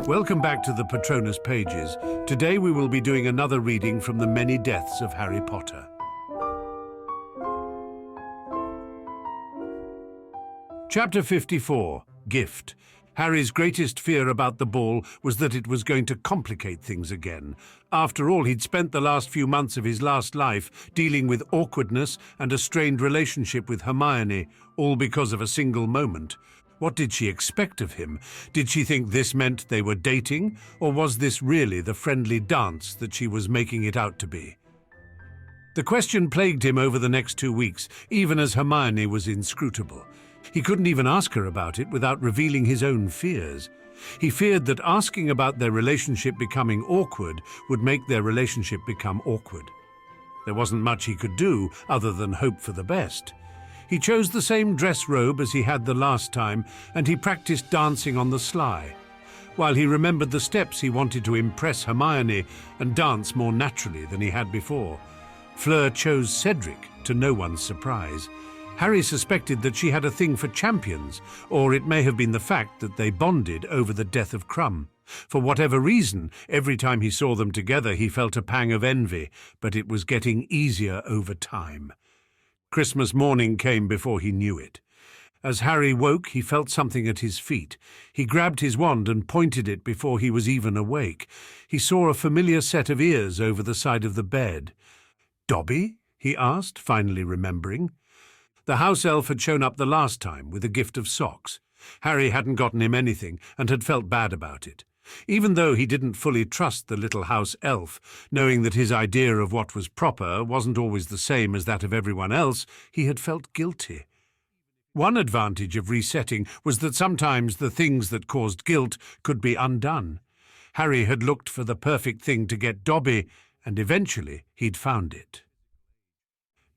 Welcome back to the Patronus Pages. Today we will be doing another reading from the Many Deaths of Harry Potter. Chapter 54, Gift. Harry's greatest fear about the ball was that it was going to complicate things again. After all, he'd spent the last few months of his last life dealing with awkwardness and a strained relationship with Hermione, all because of a single moment. What did she expect of him? Did she think this meant they were dating, or was this really the friendly dance that she was making it out to be? The question plagued him over the next 2 weeks, even as Hermione was inscrutable. He couldn't even ask her about it without revealing his own fears. He feared that asking about their relationship becoming awkward would make their relationship become awkward. There wasn't much he could do other than hope for the best. He chose the same dress robe as he had the last time, and he practiced dancing on the sly. While he remembered the steps, he wanted to impress Hermione and dance more naturally than he had before. Fleur chose Cedric, to no one's surprise. Harry suspected that she had a thing for champions, or it may have been the fact that they bonded over the death of Crumb. For whatever reason, every time he saw them together he felt a pang of envy, but it was getting easier over time. Christmas morning came before he knew it. As Harry woke, he felt something at his feet. He grabbed his wand and pointed it before he was even awake. He saw a familiar set of ears over the side of the bed. "Dobby?" he asked, finally remembering. The house elf had shown up the last time with a gift of socks. Harry hadn't gotten him anything and had felt bad about it. Even though he didn't fully trust the little house elf, knowing that his idea of what was proper wasn't always the same as that of everyone else, he had felt guilty. One advantage of resetting was that sometimes the things that caused guilt could be undone. Harry had looked for the perfect thing to get Dobby, and eventually he'd found it.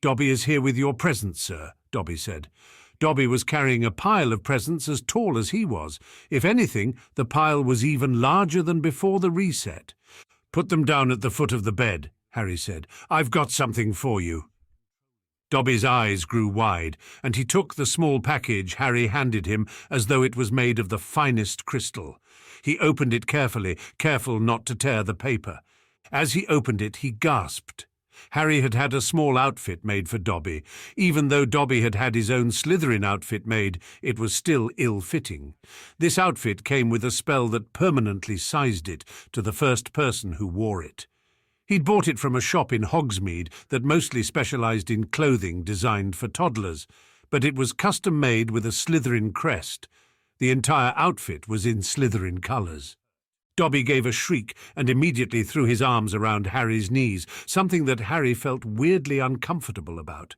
"Dobby is here with your presents, sir," Dobby said. Dobby was carrying a pile of presents as tall as he was. If anything, the pile was even larger than before the reset. "Put them down at the foot of the bed," Harry said. "I've got something for you." Dobby's eyes grew wide, and he took the small package Harry handed him as though it was made of the finest crystal. He opened it carefully, careful not to tear the paper. As he opened it, he gasped. Harry had had a small outfit made for Dobby. Even though Dobby had had his own Slytherin outfit made, it was still ill-fitting. This outfit came with a spell that permanently sized it to the first person who wore it. He'd bought it from a shop in Hogsmeade that mostly specialized in clothing designed for toddlers, but it was custom-made with a Slytherin crest. The entire outfit was in Slytherin colors. Dobby gave a shriek and immediately threw his arms around Harry's knees, something that Harry felt weirdly uncomfortable about.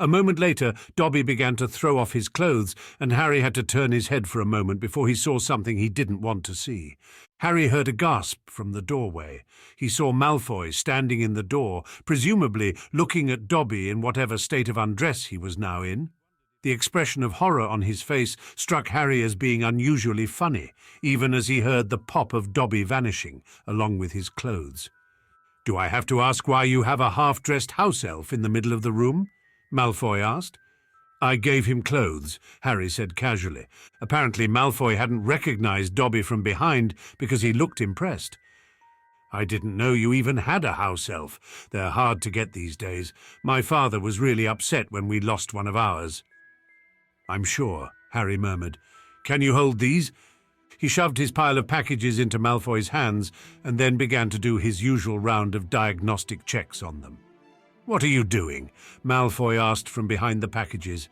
A moment later, Dobby began to throw off his clothes, and Harry had to turn his head for a moment before he saw something he didn't want to see. Harry heard a gasp from the doorway. He saw Malfoy standing in the door, presumably looking at Dobby in whatever state of undress he was now in. The expression of horror on his face struck Harry as being unusually funny, even as he heard the pop of Dobby vanishing, along with his clothes. "Do I have to ask why you have a half-dressed house elf in the middle of the room?" Malfoy asked. "I gave him clothes," Harry said casually. Apparently Malfoy hadn't recognized Dobby from behind because he looked impressed. "I didn't know you even had a house elf. They're hard to get these days. My father was really upset when we lost one of ours." "I'm sure," Harry murmured. "Can you hold these?" He shoved his pile of packages into Malfoy's hands and then began to do his usual round of diagnostic checks on them. "What are you doing?" Malfoy asked from behind the packages.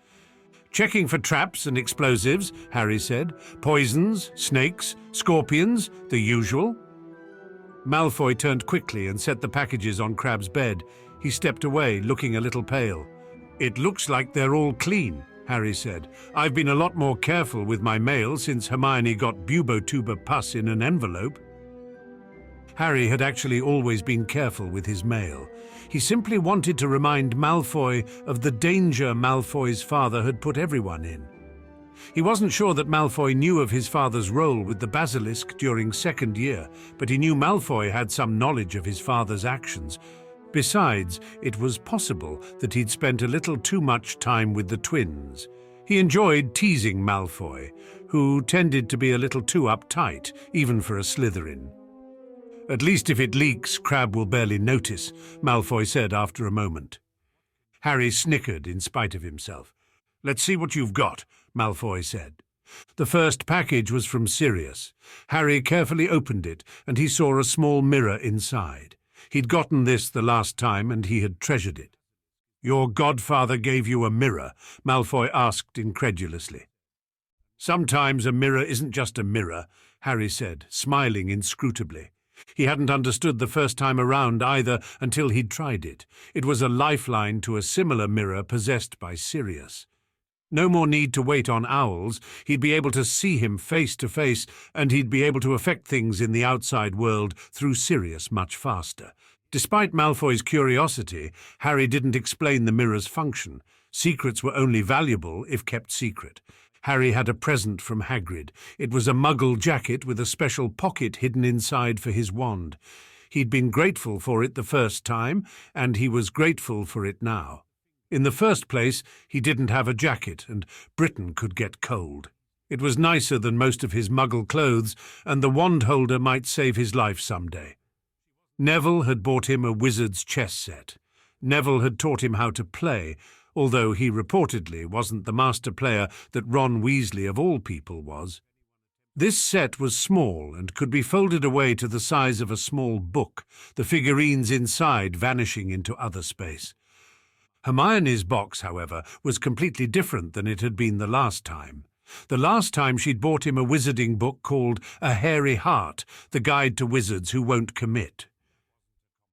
"Checking for traps and explosives," Harry said. "Poisons, snakes, scorpions, the usual." Malfoy turned quickly and set the packages on Crabbe's bed. He stepped away, looking a little pale. "It looks like they're all clean," Harry said. "I've been a lot more careful with my mail since Hermione got bubotuber pus in an envelope." Harry had actually always been careful with his mail. He simply wanted to remind Malfoy of the danger Malfoy's father had put everyone in. He wasn't sure that Malfoy knew of his father's role with the basilisk during second year, but he knew Malfoy had some knowledge of his father's actions. Besides, it was possible that he'd spent a little too much time with the twins. He enjoyed teasing Malfoy, who tended to be a little too uptight, even for a Slytherin. "At least if it leaks, Crabbe will barely notice," Malfoy said after a moment. Harry snickered in spite of himself. "Let's see what you've got," Malfoy said. The first package was from Sirius. Harry carefully opened it, and he saw a small mirror inside. He'd gotten this the last time, and he had treasured it. "Your godfather gave you a mirror?" Malfoy asked incredulously. "Sometimes a mirror isn't just a mirror," Harry said, smiling inscrutably. He hadn't understood the first time around either until he'd tried it. It was a lifeline to a similar mirror possessed by Sirius. No more need to wait on owls. He'd be able to see him face to face, and he'd be able to affect things in the outside world through Sirius much faster. Despite Malfoy's curiosity, Harry didn't explain the mirror's function. Secrets were only valuable if kept secret. Harry had a present from Hagrid. It was a muggle jacket with a special pocket hidden inside for his wand. He'd been grateful for it the first time, and he was grateful for it now. In the first place, he didn't have a jacket, and Britain could get cold. It was nicer than most of his muggle clothes, and the wand holder might save his life someday. Neville had bought him a wizard's chess set. Neville had taught him how to play, although he reportedly wasn't the master player that Ron Weasley of all people was. This set was small and could be folded away to the size of a small book, the figurines inside vanishing into other space. Hermione's box, however, was completely different than it had been the last time. The last time she'd bought him a wizarding book called A Hairy Heart, the guide to wizards who won't commit.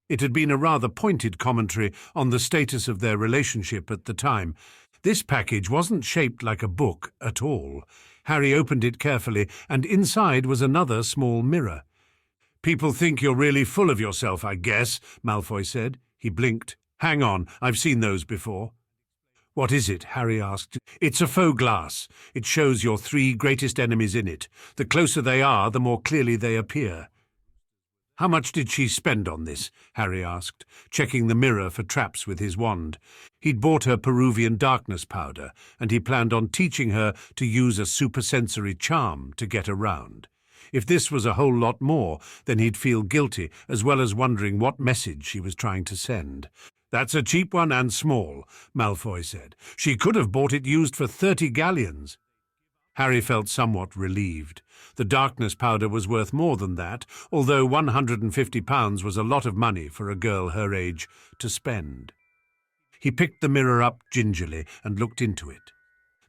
It had been a rather pointed commentary on the status of their relationship at the time. This package wasn't shaped like a book at all. Harry opened it carefully, and inside was another small mirror. "People think you're really full of yourself, I guess," Malfoy said. He blinked. "Hang on, I've seen those before." "What is it?" Harry asked. "It's a faux glass. It shows your 3 greatest enemies in it. The closer they are, the more clearly they appear." "How much did she spend on this?" Harry asked, checking the mirror for traps with his wand. He'd bought her Peruvian darkness powder, and he planned on teaching her to use a supersensory charm to get around. If this was a whole lot more, then he'd feel guilty, as well as wondering what message she was trying to send. "That's a cheap one and small," Malfoy said. "She could have bought it used for 30 galleons. Harry felt somewhat relieved. The darkness powder was worth more than that, although £150 was a lot of money for a girl her age to spend. He picked the mirror up gingerly and looked into it.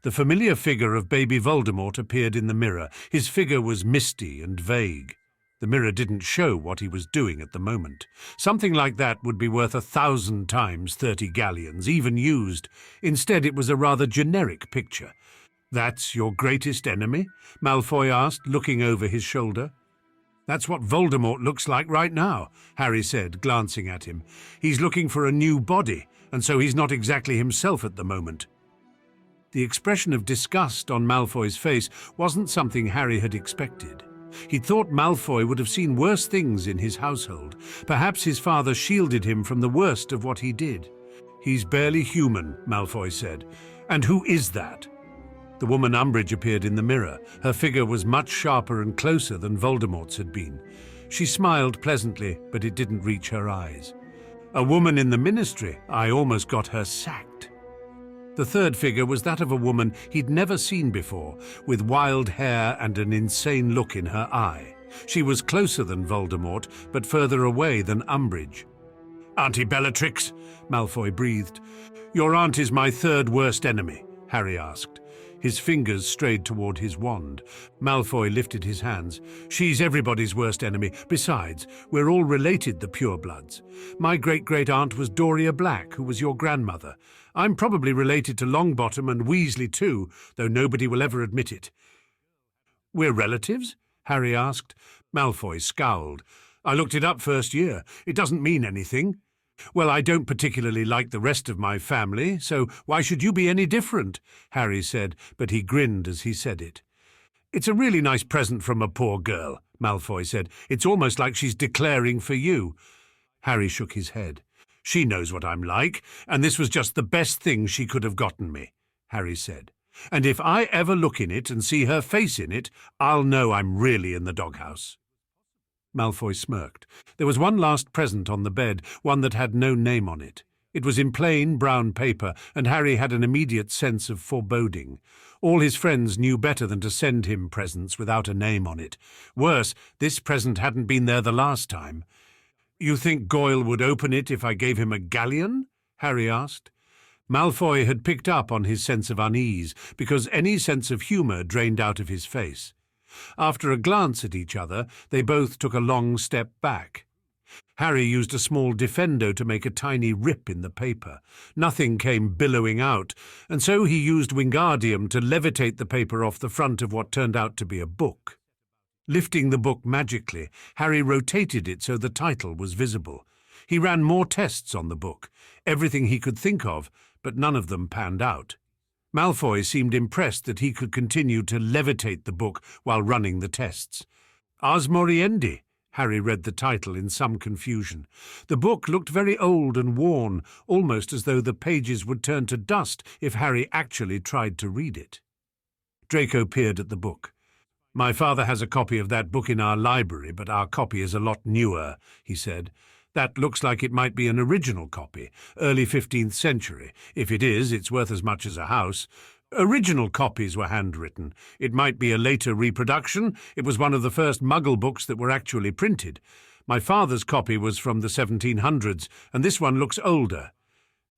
The familiar figure of baby Voldemort appeared in the mirror. His figure was misty and vague. The mirror didn't show what he was doing at the moment. Something like that would be worth 1,000 times 30 galleons, even used. Instead, it was a rather generic picture. "That's your greatest enemy?" Malfoy asked, looking over his shoulder. "That's what Voldemort looks like right now," Harry said, glancing at him. "He's looking for a new body, and so he's not exactly himself at the moment." The expression of disgust on Malfoy's face wasn't something Harry had expected. He'd thought Malfoy would have seen worse things in his household. Perhaps his father shielded him from the worst of what he did. "He's barely human," Malfoy said. "And who is that?" The woman Umbridge appeared in the mirror. Her figure was much sharper and closer than Voldemort's had been. She smiled pleasantly, but it didn't reach her eyes. "A woman in the ministry. I almost got her sacked." The third figure was that of a woman he'd never seen before, with wild hair and an insane look in her eye. She was closer than Voldemort, but further away than Umbridge. "Auntie Bellatrix," Malfoy breathed. "Your aunt is my 3rd worst enemy," Harry asked. His fingers strayed toward his wand. Malfoy lifted his hands. "She's everybody's worst enemy. Besides, we're all related, the purebloods. My great-great-aunt was Doria Black, who was your grandmother. I'm probably related to Longbottom and Weasley too, though nobody will ever admit it." "We're relatives?" Harry asked. Malfoy scowled. "I looked it up first year. It doesn't mean anything." "Well, I don't particularly like the rest of my family, so why should you be any different?" Harry said, but he grinned as he said it. "It's a really nice present from a poor girl," Malfoy said. "It's almost like she's declaring for you." Harry shook his head. "She knows what I'm like, and this was just the best thing she could have gotten me," Harry said. And if I ever look in it and see her face in it, I'll know I'm really in the doghouse." Malfoy smirked. There was one last present on the bed, one that had no name on it. It was in plain brown paper, and Harry had an immediate sense of foreboding. All his friends knew better than to send him presents without a name on it. Worse, this present hadn't been there the last time. "You think Goyle would open it if I gave him a galleon?" Harry asked. Malfoy had picked up on his sense of unease, because any sense of humour drained out of his face. After a glance at each other, they both took a long step back. Harry used a small defendo to make a tiny rip in the paper. Nothing came billowing out, and so he used Wingardium to levitate the paper off the front of what turned out to be a book. Lifting the book magically, Harry rotated it so the title was visible. He ran more tests on the book, everything he could think of, but none of them panned out. Malfoy seemed impressed that he could continue to levitate the book while running the tests. "Ars Moriendi," Harry read the title in some confusion. The book looked very old and worn, almost as though the pages would turn to dust if Harry actually tried to read it. Draco peered at the book. "My father has a copy of that book in our library, but our copy is a lot newer," he said. "That looks like it might be an original copy, early 15th century. If it is, it's worth as much as a house. Original copies were handwritten. It might be a later reproduction. It was one of the first Muggle books that were actually printed. My father's copy was from the 1700s, and this one looks older."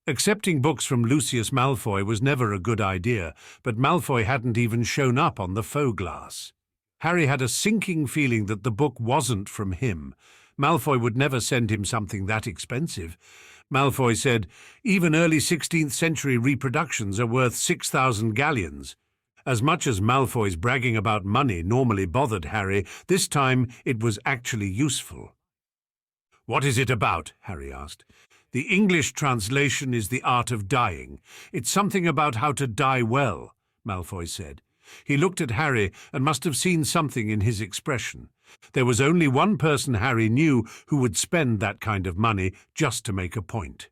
Accepting books from Lucius Malfoy was never a good idea, but Malfoy hadn't even shown up on the faux glass. Harry had a sinking feeling that the book wasn't from him. Malfoy would never send him something that expensive. Malfoy said, "Even early 16th century reproductions are worth 6,000 galleons. As much as Malfoy's bragging about money normally bothered Harry, this time it was actually useful. "What is it about?" Harry asked. "The English translation is The Art of Dying. It's something about how to die well," Malfoy said. He looked at Harry and must have seen something in his expression. There was only one person Harry knew who would spend that kind of money just to make a point.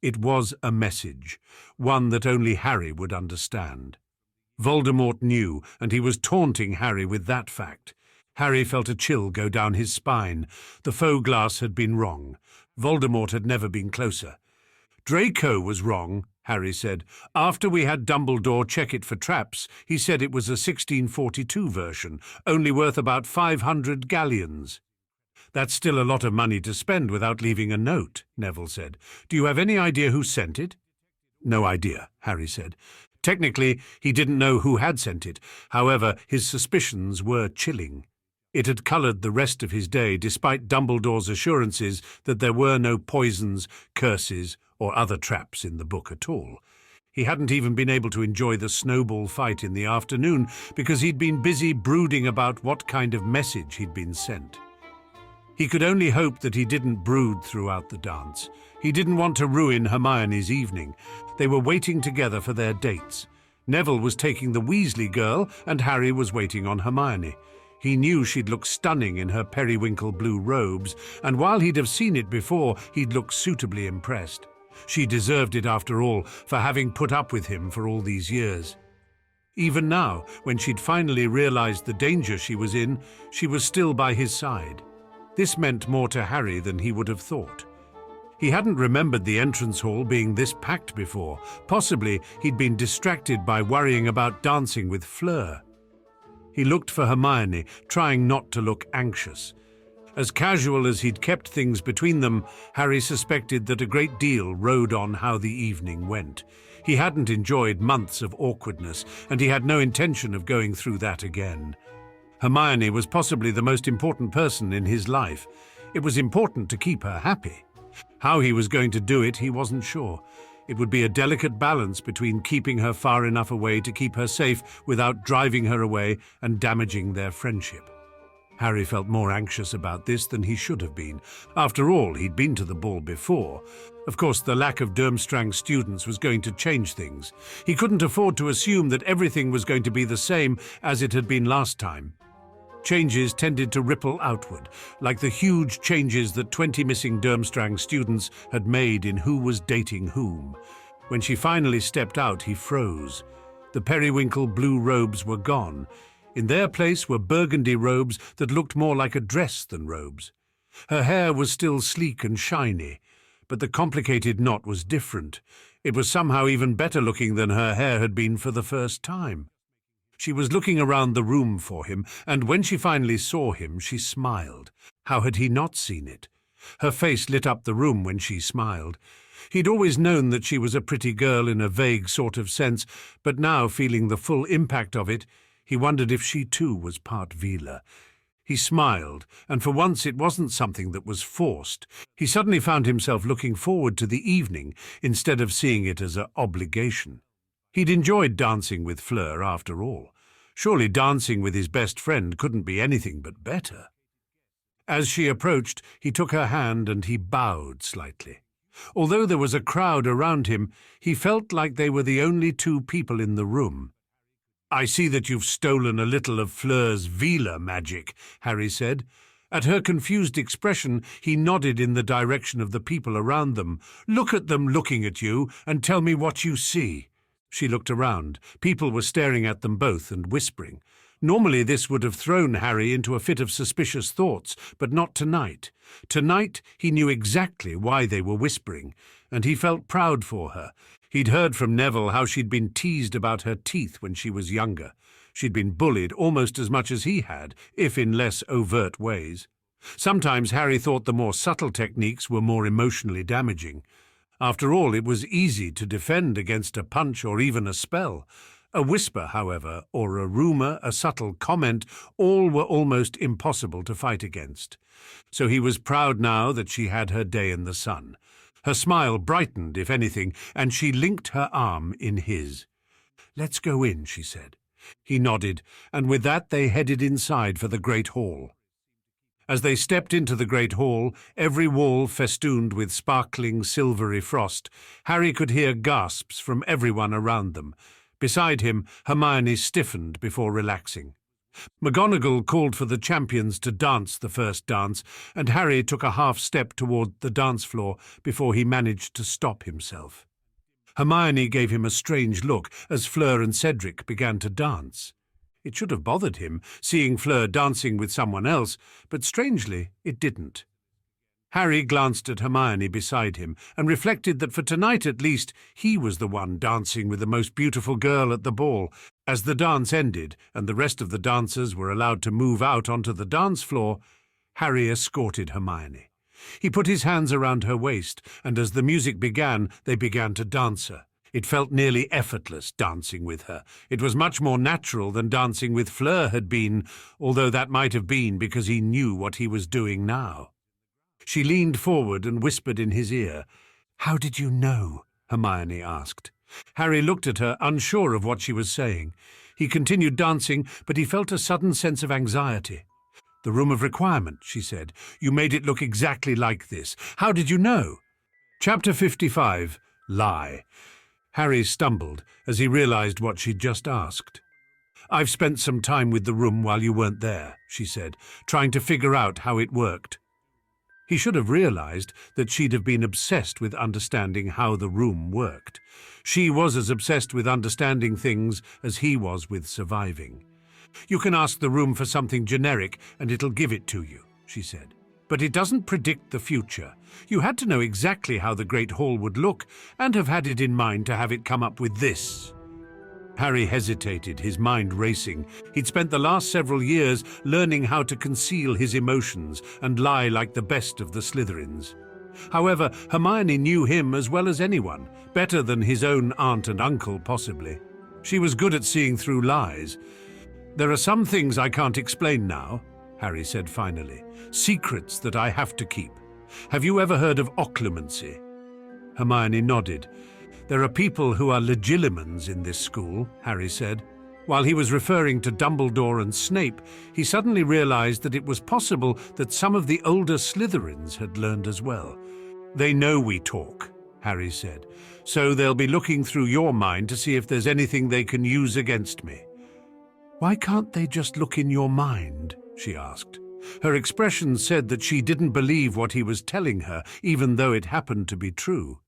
It was a message, one that only Harry would understand. Voldemort knew, and he was taunting Harry with that fact. Harry felt a chill go down his spine. The faux glass had been wrong. Voldemort had never been closer. "Draco was wrong," Harry said. "After we had Dumbledore check it for traps, he said it was a 1642 version, only worth about 500 galleons. "That's still a lot of money to spend without leaving a note," Neville said. "Do you have any idea who sent it?" "No idea," Harry said. Technically, he didn't know who had sent it. However, his suspicions were chilling. It had coloured the rest of his day, despite Dumbledore's assurances that there were no poisons, curses, or other traps in the book at all. He hadn't even been able to enjoy the snowball fight in the afternoon because he'd been busy brooding about what kind of message he'd been sent. He could only hope that he didn't brood throughout the dance. He didn't want to ruin Hermione's evening. They were waiting together for their dates. Neville was taking the Weasley girl, and Harry was waiting on Hermione. He knew she'd look stunning in her periwinkle blue robes, and while he'd have seen it before, he'd look suitably impressed. She deserved it, after all, for having put up with him for all these years. Even now, when she'd finally realized the danger she was in, she was still by his side. This meant more to Harry than he would have thought. He hadn't remembered the entrance hall being this packed before. Possibly he'd been distracted by worrying about dancing with Fleur. He looked for Hermione, trying not to look anxious. As casual as he'd kept things between them, Harry suspected that a great deal rode on how the evening went. He hadn't enjoyed months of awkwardness, and he had no intention of going through that again. Hermione was possibly the most important person in his life. It was important to keep her happy. How he was going to do it, he wasn't sure. It would be a delicate balance between keeping her far enough away to keep her safe without driving her away and damaging their friendship. Harry felt more anxious about this than he should have been. After all, he'd been to the ball before. Of course, the lack of Durmstrang students was going to change things. He couldn't afford to assume that everything was going to be the same as it had been last time. Changes tended to ripple outward, like the huge changes that 20 missing Durmstrang students had made in who was dating whom. When she finally stepped out, he froze. The periwinkle blue robes were gone. In their place were burgundy robes that looked more like a dress than robes. Her hair was still sleek and shiny, but the complicated knot was different. It was somehow even better looking than her hair had been for the first time. She was looking around the room for him, and when she finally saw him, she smiled. How had he not seen it? Her face lit up the room when she smiled. He'd always known that she was a pretty girl in a vague sort of sense, but now, feeling the full impact of it, he wondered if she too was part Vila. He smiled, and for once it wasn't something that was forced. He suddenly found himself looking forward to the evening instead of seeing it as an obligation. He'd enjoyed dancing with Fleur after all. Surely dancing with his best friend couldn't be anything but better. As she approached, he took her hand and he bowed slightly. Although there was a crowd around him, he felt like they were the only two people in the room. "I see that you've stolen a little of Fleur's Vila magic," Harry said. At her confused expression, he nodded in the direction of the people around them. "Look at them looking at you and tell me what you see." She looked around. People were staring at them both and whispering. Normally this would have thrown Harry into a fit of suspicious thoughts, but not tonight. Tonight he knew exactly why they were whispering, and he felt proud for her. He'd heard from Neville how she'd been teased about her teeth when she was younger. She'd been bullied almost as much as he had, if in less overt ways. Sometimes Harry thought the more subtle techniques were more emotionally damaging. After all, it was easy to defend against a punch or even a spell. A whisper, however, or a rumour, a subtle comment, all were almost impossible to fight against. So he was proud now that she had her day in the sun. Her smile brightened, if anything, and she linked her arm in his. "Let's go in," she said. He nodded, and with that they headed inside for the great hall. As they stepped into the great hall, every wall festooned with sparkling silvery frost, Harry could hear gasps from everyone around them. Beside him, Hermione stiffened before relaxing. McGonagall called for the champions to dance the first dance, and Harry took a half step toward the dance floor before he managed to stop himself. Hermione gave him a strange look as Fleur and Cedric began to dance. It should have bothered him, seeing Fleur dancing with someone else, but strangely it didn't. Harry glanced at Hermione beside him and reflected that for tonight at least he was the one dancing with the most beautiful girl at the ball. As the dance ended and the rest of the dancers were allowed to move out onto the dance floor, Harry escorted Hermione. He put his hands around her waist, and as the music began, they began to dance her. It felt nearly effortless dancing with her. It was much more natural than dancing with Fleur had been, although that might have been because he knew what he was doing now. She leaned forward and whispered in his ear. "How did you know?" Hermione asked. Harry looked at her, unsure of what she was saying. He continued dancing, but he felt a sudden sense of anxiety. "The room of requirement," she said. "You made it look exactly like this. How did you know?" Chapter 55. Lie. Harry stumbled as he realized what she'd just asked. "I've spent some time with the room while you weren't there," she said, "trying to figure out how it worked." He should have realized that she'd have been obsessed with understanding how the room worked. She was as obsessed with understanding things as he was with surviving. "You can ask the room for something generic and it'll give it to you," she said. "But it doesn't predict the future. You had to know exactly how the Great Hall would look and have had it in mind to have it come up with this." Harry hesitated, his mind racing. He'd spent the last several years learning how to conceal his emotions and lie like the best of the Slytherins. However, Hermione knew him as well as anyone, better than his own aunt and uncle possibly. She was good at seeing through lies. "There are some things I can't explain now," Harry said finally. "Secrets that I have to keep. Have you ever heard of occlumency?" Hermione nodded. "There are people who are legilimens in this school," Harry said. While he was referring to Dumbledore and Snape, he suddenly realized that it was possible that some of the older Slytherins had learned as well. "They know we talk," Harry said, "so they'll be looking through your mind to see if there's anything they can use against me." "Why can't they just look in your mind?" she asked. Her expression said that she didn't believe what he was telling her, even though it happened to be true.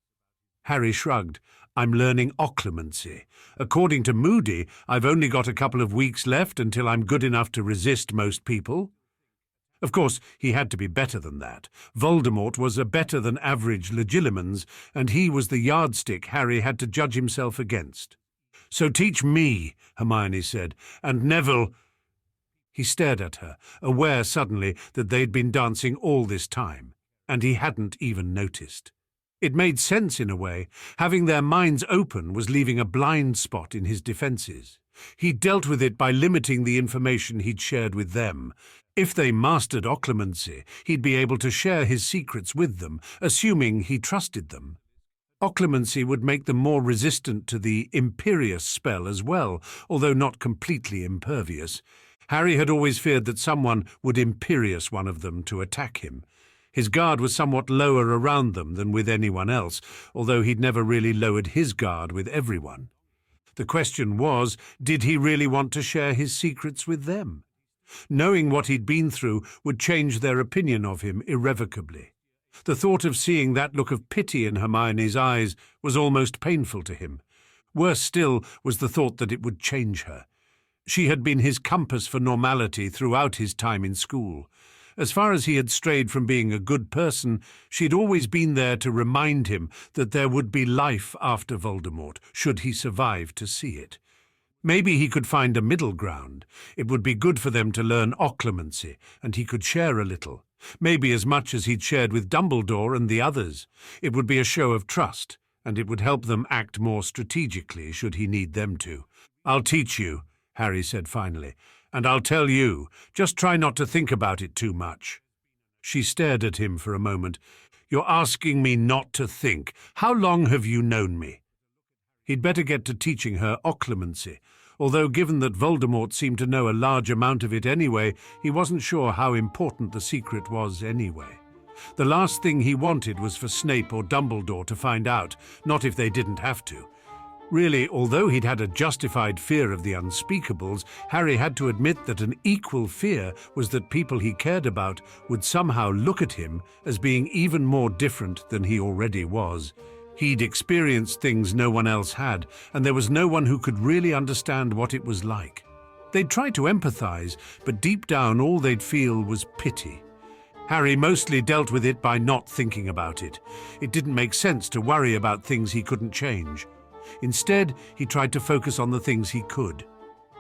Harry shrugged. I'm learning occlumency. According to Moody, I've only got a couple of weeks left until I'm good enough to resist most people. Of course, he had to be better than that. Voldemort was a better-than-average legilimens, and he was the yardstick Harry had to judge himself against. "So teach me," Hermione said, "and Neville—" He stared at her, aware suddenly that they'd been dancing all this time, and he hadn't even noticed. It made sense in a way. Having their minds open was leaving a blind spot in his defenses. He dealt with it by limiting the information he'd shared with them. If they mastered occlumency, he'd be able to share his secrets with them, assuming he trusted them. Occlumency would make them more resistant to the imperious spell as well, although not completely impervious. Harry had always feared that someone would imperious one of them to attack him. His guard was somewhat lower around them than with anyone else, although he'd never really lowered his guard with everyone. The question was, did he really want to share his secrets with them? Knowing what he'd been through would change their opinion of him irrevocably. The thought of seeing that look of pity in Hermione's eyes was almost painful to him. Worse still was the thought that it would change her. She had been his compass for normality throughout his time in school. As far as he had strayed from being a good person, she'd always been there to remind him that there would be life after Voldemort, should he survive to see it. Maybe he could find a middle ground. It would be good for them to learn occlumency, and he could share a little. Maybe as much as he'd shared with Dumbledore and the others. It would be a show of trust, and it would help them act more strategically should he need them to. "I'll teach you," Harry said finally, "and I'll tell you. Just try not to think about it too much." She stared at him for a moment. "You're asking me not to think. How long have you known me?" He'd better get to teaching her occlumency, although given that Voldemort seemed to know a large amount of it anyway, he wasn't sure how important the secret was anyway. The last thing he wanted was for Snape or Dumbledore to find out, not if they didn't have to. Really, although he'd had a justified fear of the unspeakables, Harry had to admit that an equal fear was that people he cared about would somehow look at him as being even more different than he already was. He'd experienced things no one else had, and there was no one who could really understand what it was like. They'd try to empathize, but deep down all they'd feel was pity. Harry mostly dealt with it by not thinking about it. It didn't make sense to worry about things he couldn't change. Instead, he tried to focus on the things he could.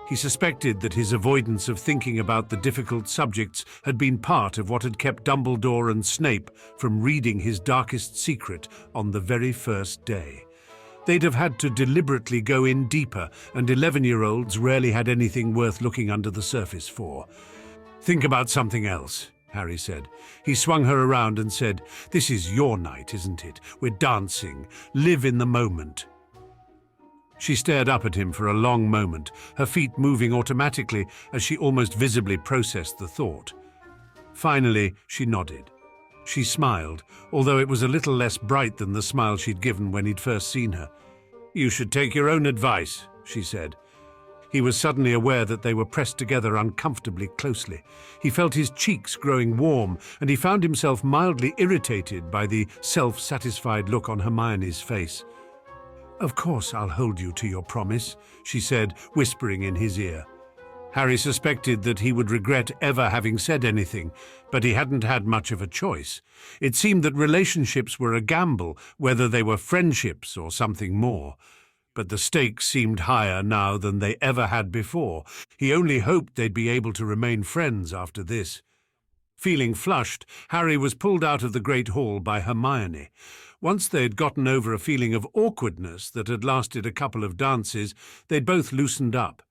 He suspected that his avoidance of thinking about the difficult subjects had been part of what had kept Dumbledore and Snape from reading his darkest secret on the very first day. They'd have had to deliberately go in deeper, and 11-year-olds rarely had anything worth looking under the surface for. "Think about something else," Harry said. He swung her around and said, "This is your night, isn't it? We're dancing. Live in the moment." She stared up at him for a long moment, her feet moving automatically as she almost visibly processed the thought. Finally, she nodded. She smiled, although it was a little less bright than the smile she'd given when he'd first seen her. "You should take your own advice," she said. He was suddenly aware that they were pressed together uncomfortably closely. He felt his cheeks growing warm, and he found himself mildly irritated by the self-satisfied look on Hermione's face. "Of course I'll hold you to your promise," she said, whispering in his ear. Harry suspected that he would regret ever having said anything, but he hadn't had much of a choice. It seemed that relationships were a gamble, whether they were friendships or something more. But the stakes seemed higher now than they ever had before. He only hoped they'd be able to remain friends after this. Feeling flushed, Harry was pulled out of the Great Hall by Hermione. Once they'd gotten over a feeling of awkwardness that had lasted a couple of dances, they'd both loosened up.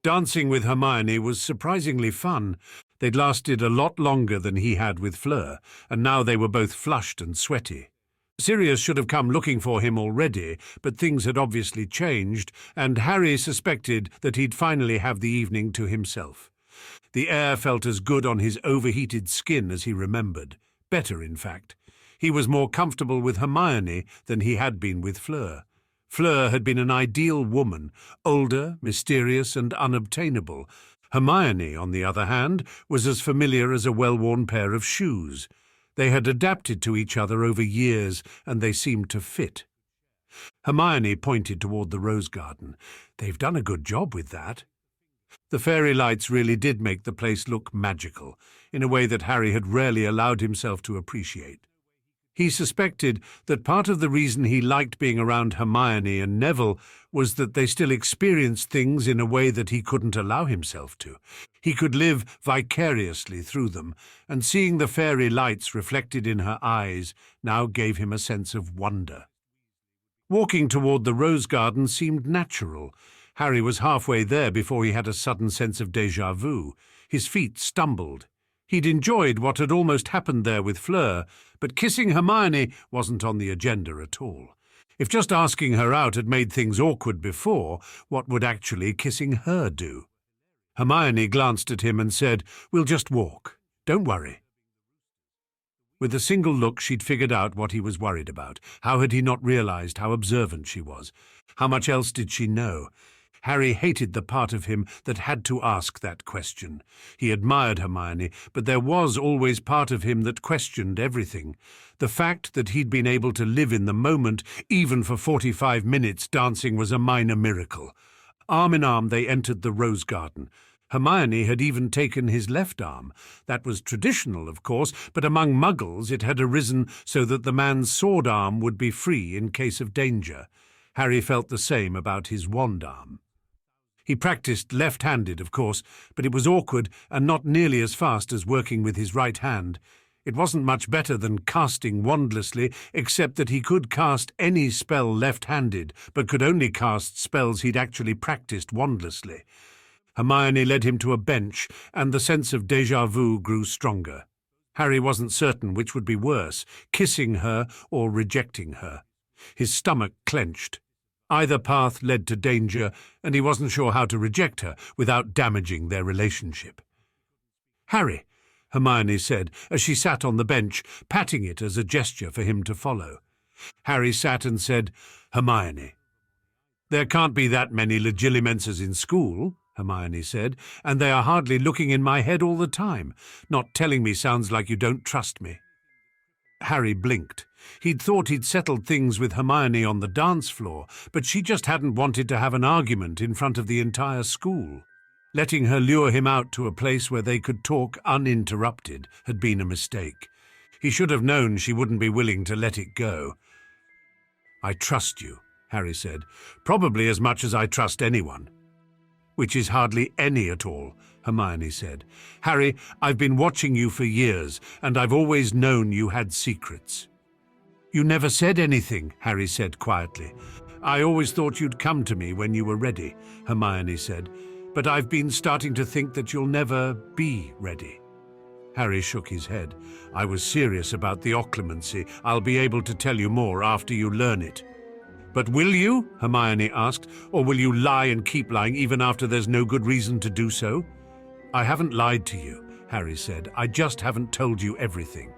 Dancing with Hermione was surprisingly fun. They'd lasted a lot longer than he had with Fleur, and now they were both flushed and sweaty. Sirius should have come looking for him already, but things had obviously changed, and Harry suspected that he'd finally have the evening to himself. The air felt as good on his overheated skin as he remembered. Better, in fact. He was more comfortable with Hermione than he had been with Fleur. Fleur had been an ideal woman, older, mysterious, and unobtainable. Hermione, on the other hand, was as familiar as a well-worn pair of shoes. They had adapted to each other over years, and they seemed to fit. Hermione pointed toward the rose garden. "They've done a good job with that." The fairy lights really did make the place look magical, in a way that Harry had rarely allowed himself to appreciate. He suspected that part of the reason he liked being around Hermione and Neville was that they still experienced things in a way that he couldn't allow himself to. He could live vicariously through them, and seeing the fairy lights reflected in her eyes now gave him a sense of wonder. Walking toward the rose garden seemed natural. Harry was halfway there before he had a sudden sense of déjà vu. His feet stumbled. He'd enjoyed what had almost happened there with Fleur, but kissing Hermione wasn't on the agenda at all. If just asking her out had made things awkward before, what would actually kissing her do? Hermione glanced at him and said, "We'll just walk. Don't worry." With a single look, she'd figured out what he was worried about. How had he not realized how observant she was? How much else did she know? Harry hated the part of him that had to ask that question. He admired Hermione, but there was always part of him that questioned everything. The fact that he'd been able to live in the moment, even for 45 minutes dancing, was a minor miracle. Arm in arm they entered the rose garden. Hermione had even taken his left arm. That was traditional, of course, but among Muggles it had arisen so that the man's sword arm would be free in case of danger. Harry felt the same about his wand arm. He practiced left-handed, of course, but it was awkward and not nearly as fast as working with his right hand. It wasn't much better than casting wandlessly, except that he could cast any spell left-handed, but could only cast spells he'd actually practiced wandlessly. Hermione led him to a bench, and the sense of déjà vu grew stronger. Harry wasn't certain which would be worse, kissing her or rejecting her. His stomach clenched. Either path led to danger, and he wasn't sure how to reject her without damaging their relationship. "Harry," Hermione said, as she sat on the bench, patting it as a gesture for him to follow. Harry sat and said, "Hermione." "There can't be that many Legilimences in school," Hermione said, "and they are hardly looking in my head all the time. Not telling me sounds like you don't trust me." Harry blinked. He'd thought he'd settled things with Hermione on the dance floor, but she just hadn't wanted to have an argument in front of the entire school. Letting her lure him out to a place where they could talk uninterrupted had been a mistake. He should have known she wouldn't be willing to let it go. "I trust you," Harry said, "probably as much as I trust anyone." "Which is hardly any at all," Hermione said. "Harry, I've been watching you for years, and I've always known you had secrets." "You never said anything," Harry said quietly. "I always thought you'd come to me when you were ready," Hermione said, "but I've been starting to think that you'll never be ready." Harry shook his head. "I was serious about the occlumency. I'll be able to tell you more after you learn it." "But will you?" Hermione asked, "or will you lie and keep lying even after there's no good reason to do so?" "I haven't lied to you," Harry said. "I just haven't told you everything."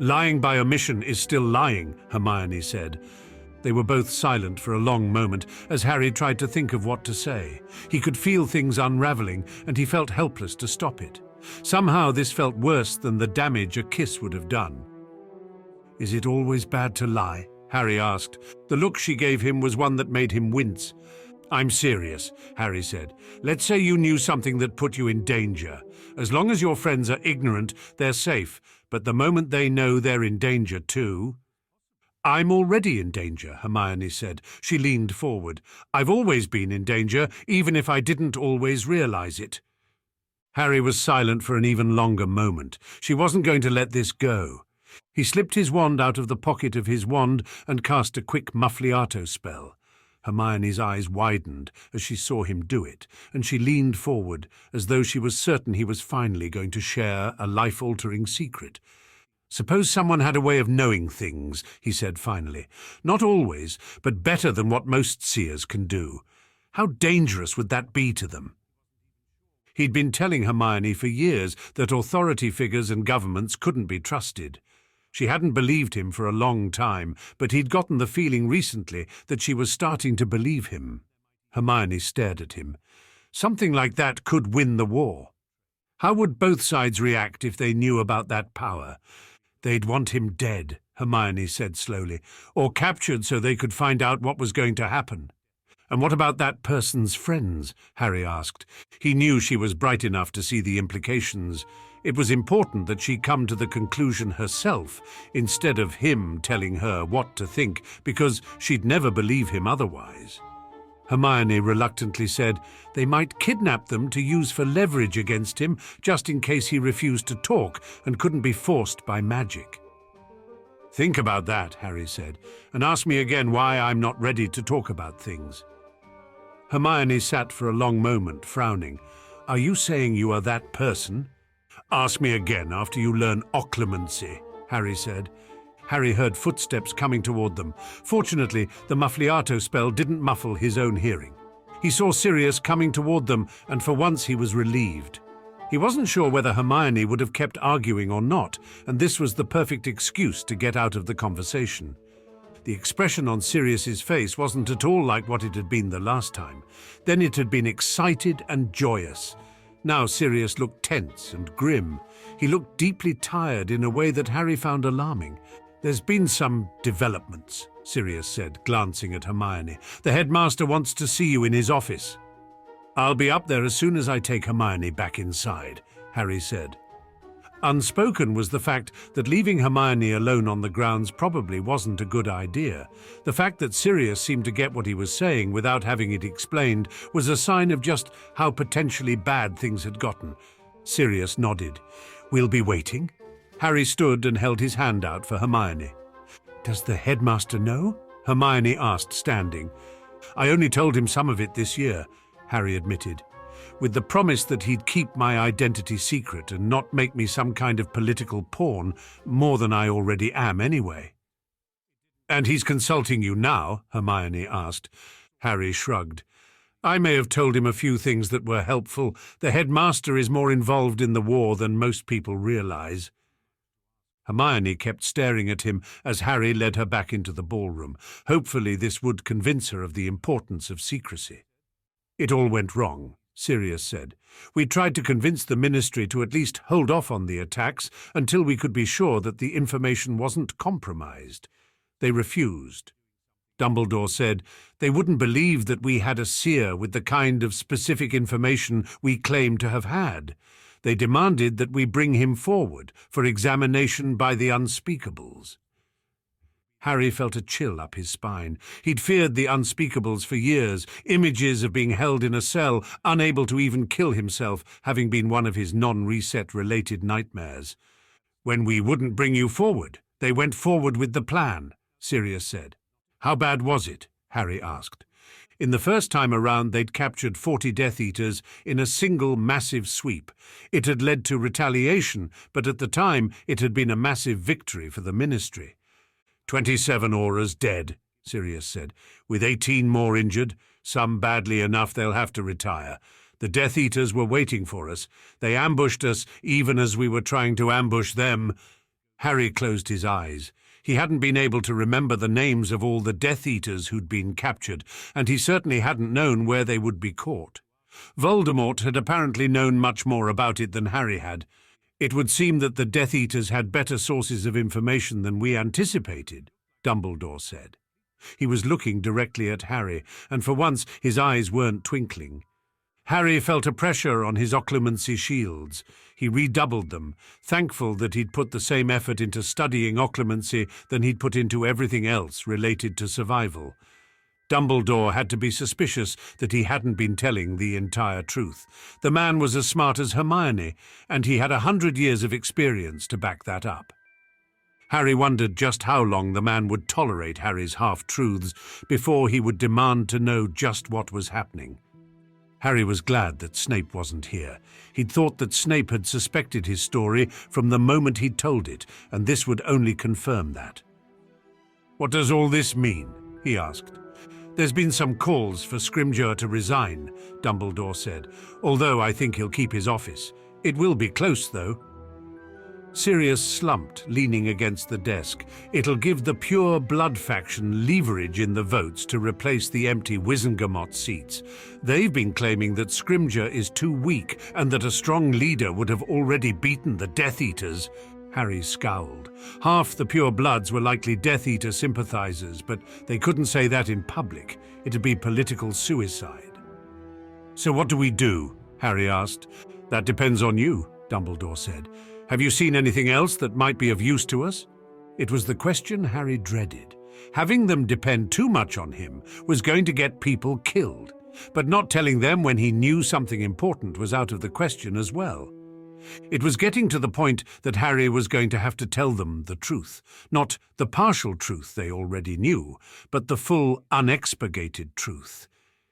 "Lying by omission is still lying," Hermione said. They were both silent for a long moment as Harry tried to think of what to say. He could feel things unraveling, and he felt helpless to stop it. Somehow this felt worse than the damage a kiss would have done. "Is it always bad to lie?" Harry asked. The look she gave him was one that made him wince. "I'm serious," Harry said. "Let's say you knew something that put you in danger. As long as your friends are ignorant, they're safe, but the moment they know they're in danger too—" "I'm already in danger," Hermione said. She leaned forward. "I've always been in danger, even if I didn't always realize it." Harry was silent for an even longer moment. She wasn't going to let this go. He slipped his wand out of the pocket of his wand and cast a quick muffliato spell. Hermione's eyes widened as she saw him do it, and she leaned forward as though she was certain he was finally going to share a life-altering secret. "Suppose someone had a way of knowing things," he said finally. "Not always, but better than what most seers can do. How dangerous would that be to them?" He'd been telling Hermione for years that authority figures and governments couldn't be trusted. She hadn't believed him for a long time, but he'd gotten the feeling recently that she was starting to believe him. Hermione stared at him. Something like that could win the war. How would both sides react if they knew about that power? They'd want him dead, Hermione said slowly, "or captured so they could find out what was going to happen." "And what about that person's friends?" Harry asked. He knew she was bright enough to see the implications. It was important that she come to the conclusion herself, instead of him telling her what to think, because she'd never believe him otherwise. Hermione reluctantly said they might kidnap them to use for leverage against him, just in case he refused to talk and couldn't be forced by magic. "Think about that," Harry said, "and ask me again why I'm not ready to talk about things." Hermione sat for a long moment, frowning. "Are you saying you are that person?" "Ask me again after you learn occlumency," Harry said. Harry heard footsteps coming toward them. Fortunately, the muffliato spell didn't muffle his own hearing. He saw Sirius coming toward them, and for once he was relieved. He wasn't sure whether Hermione would have kept arguing or not, and this was the perfect excuse to get out of the conversation. The expression on Sirius's face wasn't at all like what it had been the last time. Then it had been excited and joyous. Now Sirius looked tense and grim. He looked deeply tired in a way that Harry found alarming. "There's been some developments," Sirius said, glancing at Hermione. "The headmaster wants to see you in his office." "I'll be up there as soon as I take Hermione back inside," Harry said. Unspoken was the fact that leaving Hermione alone on the grounds probably wasn't a good idea. The fact that Sirius seemed to get what he was saying without having it explained was a sign of just how potentially bad things had gotten. Sirius nodded. "We'll be waiting." Harry stood and held his hand out for Hermione. "Does the headmaster know?" Hermione asked, standing. "I only told him some of it this year," Harry admitted, "with the promise that he'd keep my identity secret and not make me some kind of political pawn, more than I already am anyway." "And he's consulting you now?" Hermione asked. Harry shrugged. "I may have told him a few things that were helpful. The headmaster is more involved in the war than most people realize." Hermione kept staring at him as Harry led her back into the ballroom. Hopefully this would convince her of the importance of secrecy. "It all went wrong," Sirius said. "We tried to convince the Ministry to at least hold off on the attacks until we could be sure that the information wasn't compromised. They refused. Dumbledore said they wouldn't believe that we had a seer with the kind of specific information we claim to have had. They demanded that we bring him forward for examination by the unspeakables." Harry felt a chill up his spine. He'd feared the unspeakables for years, images of being held in a cell, unable to even kill himself, having been one of his non-reset-related nightmares. "When we wouldn't bring you forward, they went forward with the plan," Sirius said. "How bad was it?" Harry asked. In the first time around, they'd captured 40 Death Eaters in a single massive sweep. It had led to retaliation, but at the time it had been a massive victory for the Ministry. 27 Aurors dead," Sirius said, "with 18 more injured, some badly enough they'll have to retire. The Death Eaters were waiting for us. They ambushed us even as we were trying to ambush them." Harry closed his eyes. He hadn't been able to remember the names of all the Death Eaters who'd been captured, and he certainly hadn't known where they would be caught. Voldemort had apparently known much more about it than Harry had. "It would seem that the Death Eaters had better sources of information than we anticipated," Dumbledore said. He was looking directly at Harry, and for once his eyes weren't twinkling. Harry felt a pressure on his occlumency shields. He redoubled them, thankful that he'd put the same effort into studying occlumency than he'd put into everything else related to survival. Dumbledore had to be suspicious that he hadn't been telling the entire truth. The man was as smart as Hermione, and he had 100 years of experience to back that up. Harry wondered just how long the man would tolerate Harry's half-truths before he would demand to know just what was happening. Harry was glad that Snape wasn't here. He'd thought that Snape had suspected his story from the moment he'd told it, and this would only confirm that. "What does all this mean?" he asked. "There's been some calls for Scrimgeour to resign," Dumbledore said, "although I think he'll keep his office. It will be close, though." Sirius slumped, leaning against the desk. "It'll give the Pure Blood faction leverage in the votes to replace the empty Wizengamot seats. They've been claiming that Scrimgeour is too weak and that a strong leader would have already beaten the Death Eaters." Harry scowled. Half the Pure Bloods were likely Death Eater sympathizers, but they couldn't say that in public. It'd be political suicide. "So what do we do?" Harry asked. "That depends on you," Dumbledore said. "Have you seen anything else that might be of use to us?" It was the question Harry dreaded. Having them depend too much on him was going to get people killed, but not telling them when he knew something important was out of the question as well. It was getting to the point that Harry was going to have to tell them the truth, not the partial truth they already knew, but the full, unexpurgated truth.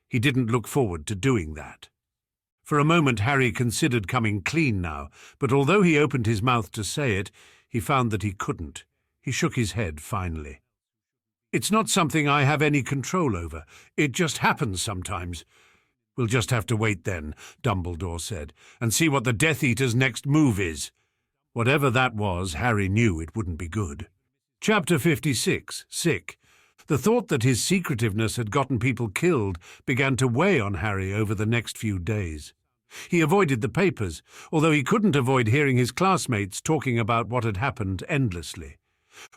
He didn't look forward to doing that. For a moment Harry considered coming clean now, but although he opened his mouth to say it, he found that he couldn't. He shook his head finally. "It's not something I have any control over. It just happens sometimes." "We'll just have to wait then," Dumbledore said, "and see what the Death Eater's next move is." Whatever that was, Harry knew it wouldn't be good. Chapter 56, Sick. The thought that his secretiveness had gotten people killed began to weigh on Harry over the next few days. He avoided the papers, although he couldn't avoid hearing his classmates talking about what had happened endlessly.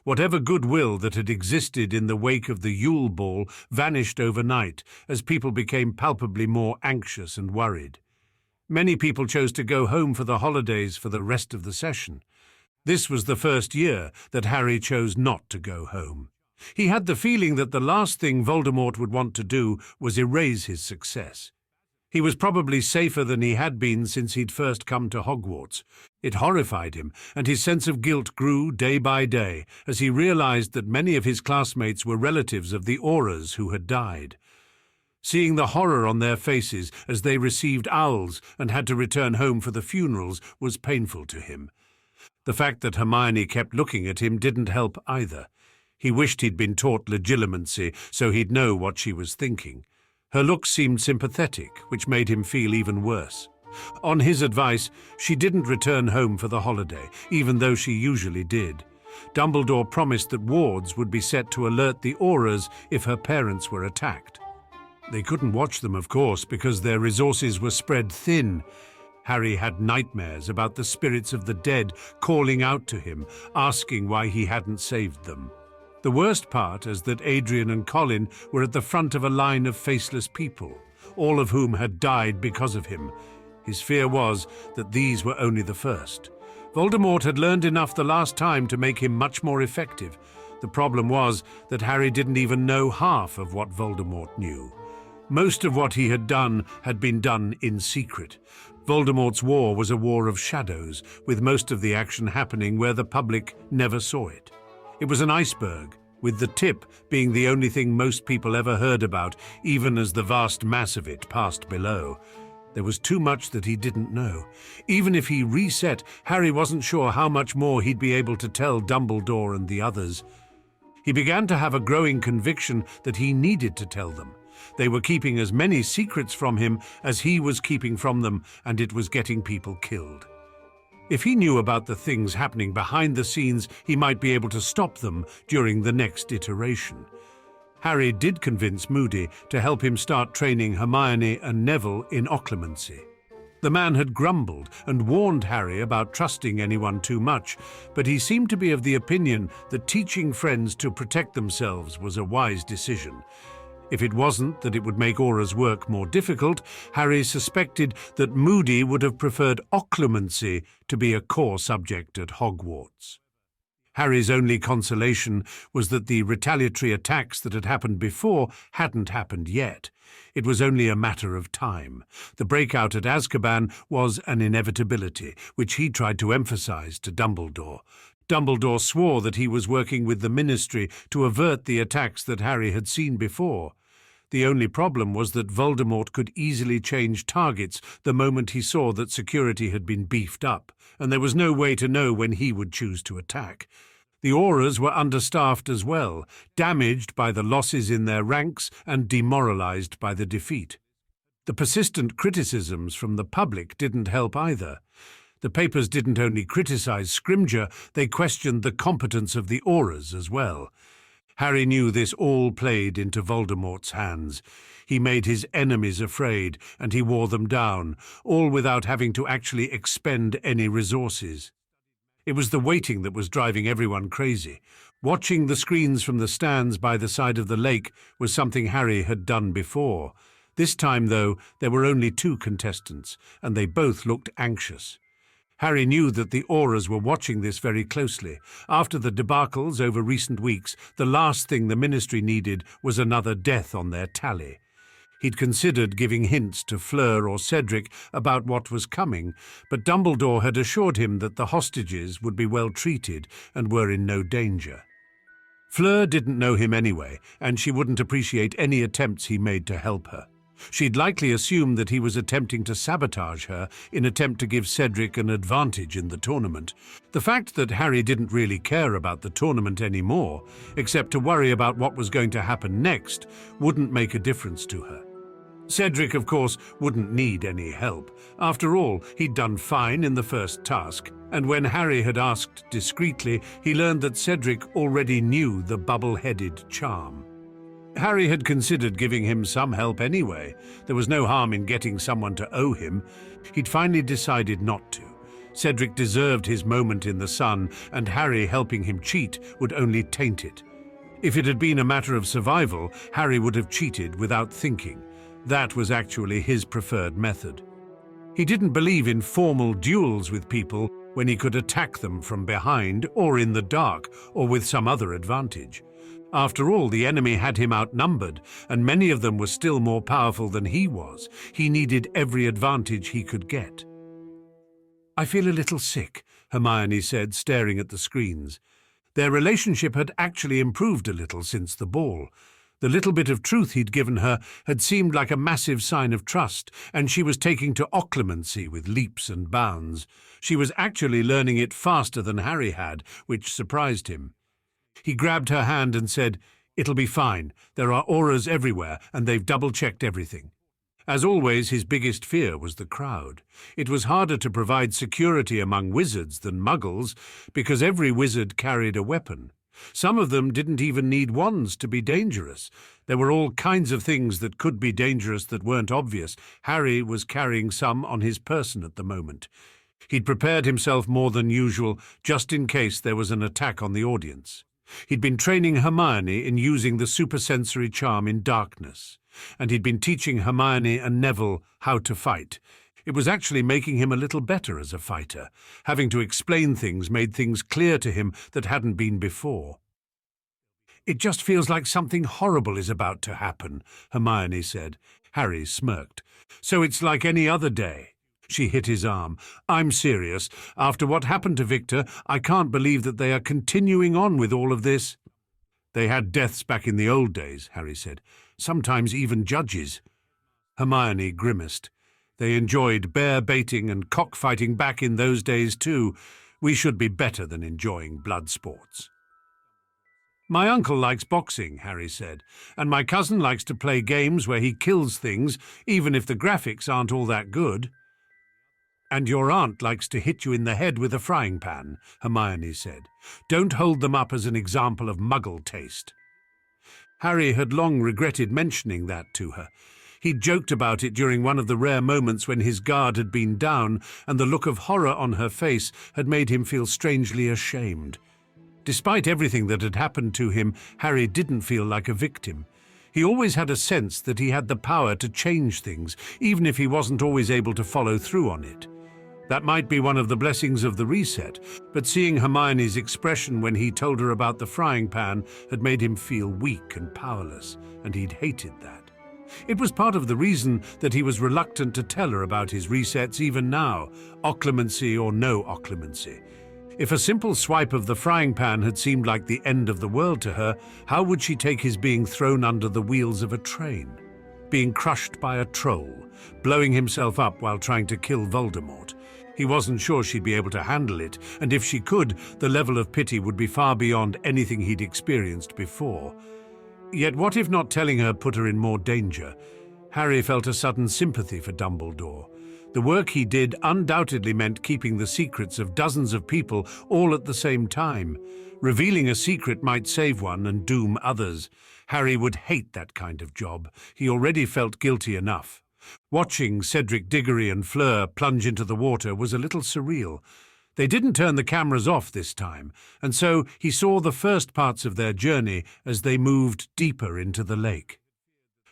Whatever goodwill that had existed in the wake of the Yule Ball vanished overnight as people became palpably more anxious and worried. Many people chose to go home for the holidays for the rest of the session. This was the first year that Harry chose not to go home. He had the feeling that the last thing Voldemort would want to do was erase his success. He was probably safer than he had been since he'd first come to Hogwarts. It horrified him, and his sense of guilt grew day by day as he realized that many of his classmates were relatives of the Aurors who had died. Seeing the horror on their faces as they received owls and had to return home for the funerals was painful to him. The fact that Hermione kept looking at him didn't help either. He wished he'd been taught legilimency so he'd know what she was thinking. Her look seemed sympathetic, which made him feel even worse. On his advice, she didn't return home for the holiday, even though she usually did. Dumbledore promised that wards would be set to alert the Aurors if her parents were attacked. They couldn't watch them, of course, because their resources were spread thin. Harry had nightmares about the spirits of the dead calling out to him, asking why he hadn't saved them. The worst part is that Adrian and Colin were at the front of a line of faceless people, all of whom had died because of him. His fear was that these were only the first. Voldemort had learned enough the last time to make him much more effective. The problem was that Harry didn't even know half of what Voldemort knew. Most of what he had been done in secret. Voldemort's war was a war of shadows, with most of the action happening where the public never saw it. It was an iceberg, with the tip being the only thing most people ever heard about, even as the vast mass of it passed below. There was too much that he didn't know. Even if he reset, Harry wasn't sure how much more he'd be able to tell Dumbledore and the others. He began to have a growing conviction that he needed to tell them. They were keeping as many secrets from him as he was keeping from them, and it was getting people killed. If he knew about the things happening behind the scenes, he might be able to stop them during the next iteration. Harry did convince Moody to help him start training Hermione and Neville in occlumency. The man had grumbled and warned Harry about trusting anyone too much, but he seemed to be of the opinion that teaching friends to protect themselves was a wise decision. If it wasn't that it would make Aura's work more difficult, Harry suspected that Moody would have preferred occlumency to be a core subject at Hogwarts. Harry's only consolation was that the retaliatory attacks that had happened before hadn't happened yet. It was only a matter of time. The breakout at Azkaban was an inevitability, which he tried to emphasize to Dumbledore. Dumbledore swore that he was working with the Ministry to avert the attacks that Harry had seen before. The only problem was that Voldemort could easily change targets the moment he saw that security had been beefed up, and there was no way to know when he would choose to attack. The Aurors were understaffed as well, damaged by the losses in their ranks and demoralized by the defeat. The persistent criticisms from the public didn't help either. The papers didn't only criticize Scrimgeour, they questioned the competence of the Aurors as well. Harry knew this all played into Voldemort's hands. He made his enemies afraid, and he wore them down, all without having to actually expend any resources. It was the waiting that was driving everyone crazy. Watching the screens from the stands by the side of the lake was something Harry had done before. This time, though, there were only 2 contestants, and they both looked anxious. Harry knew that the Aurors were watching this very closely. After the debacles over recent weeks, the last thing the Ministry needed was another death on their tally. He'd considered giving hints to Fleur or Cedric about what was coming, but Dumbledore had assured him that the hostages would be well treated and were in no danger. Fleur didn't know him anyway, and she wouldn't appreciate any attempts he made to help her. She'd likely assumed that he was attempting to sabotage her in attempt to give Cedric an advantage in the tournament. The fact that Harry didn't really care about the tournament anymore, except to worry about what was going to happen next, wouldn't make a difference to her. Cedric, of course, wouldn't need any help. After all, he'd done fine in the first task, and when Harry had asked discreetly, he learned that Cedric already knew the bubble-headed charm. Harry had considered giving him some help anyway. There was no harm in getting someone to owe him. He'd finally decided not to. Cedric deserved his moment in the sun, and Harry helping him cheat would only taint it. If it had been a matter of survival, Harry would have cheated without thinking. That was actually his preferred method. He didn't believe in formal duels with people when he could attack them from behind or in the dark or with some other advantage. After all, the enemy had him outnumbered, and many of them were still more powerful than he was. He needed every advantage he could get. "I feel a little sick," Hermione said, staring at the screens. Their relationship had actually improved a little since the ball. The little bit of truth he'd given her had seemed like a massive sign of trust, and she was taking to occlumency with leaps and bounds. She was actually learning it faster than Harry had, which surprised him. He grabbed her hand and said, "It'll be fine. There are Aurors everywhere, and they've double-checked everything." As always, his biggest fear was the crowd. It was harder to provide security among wizards than muggles, because every wizard carried a weapon. Some of them didn't even need wands to be dangerous. There were all kinds of things that could be dangerous that weren't obvious. Harry was carrying some on his person at the moment. He'd prepared himself more than usual, just in case there was an attack on the audience. He'd been training Hermione in using the supersensory charm in darkness, and he'd been teaching Hermione and Neville how to fight. It was actually making him a little better as a fighter. Having to explain things made things clear to him that hadn't been before. "It just feels like something horrible is about to happen," Hermione said. Harry smirked. "So it's like any other day." She hit his arm. "I'm serious. After what happened to Victor, I can't believe that they are continuing on with all of this." "They had deaths back in the old days," Harry said. "Sometimes even judges." Hermione grimaced. "They enjoyed bear-baiting and cockfighting back in those days too. We should be better than enjoying blood sports." "My uncle likes boxing," Harry said, "and my cousin likes to play games where he kills things, even if the graphics aren't all that good." "And your aunt likes to hit you in the head with a frying pan," Hermione said. "Don't hold them up as an example of muggle taste." Harry had long regretted mentioning that to her. He'd joked about it during one of the rare moments when his guard had been down, and the look of horror on her face had made him feel strangely ashamed. Despite everything that had happened to him, Harry didn't feel like a victim. He always had a sense that he had the power to change things, even if he wasn't always able to follow through on it. That might be one of the blessings of the reset, but seeing Hermione's expression when he told her about the frying pan had made him feel weak and powerless, and he'd hated that. It was part of the reason that he was reluctant to tell her about his resets even now, occlumency or no occlumency. If a simple swipe of the frying pan had seemed like the end of the world to her, how would she take his being thrown under the wheels of a train? Being crushed by a troll, blowing himself up while trying to kill Voldemort? He wasn't sure she'd be able to handle it, and if she could, the level of pity would be far beyond anything he'd experienced before. Yet what if not telling her put her in more danger? Harry felt a sudden sympathy for Dumbledore. The work he did undoubtedly meant keeping the secrets of dozens of people all at the same time. Revealing a secret might save one and doom others. Harry would hate that kind of job. He already felt guilty enough. Watching Cedric Diggory and Fleur plunge into the water was a little surreal. They didn't turn the cameras off this time, and so he saw the first parts of their journey as they moved deeper into the lake.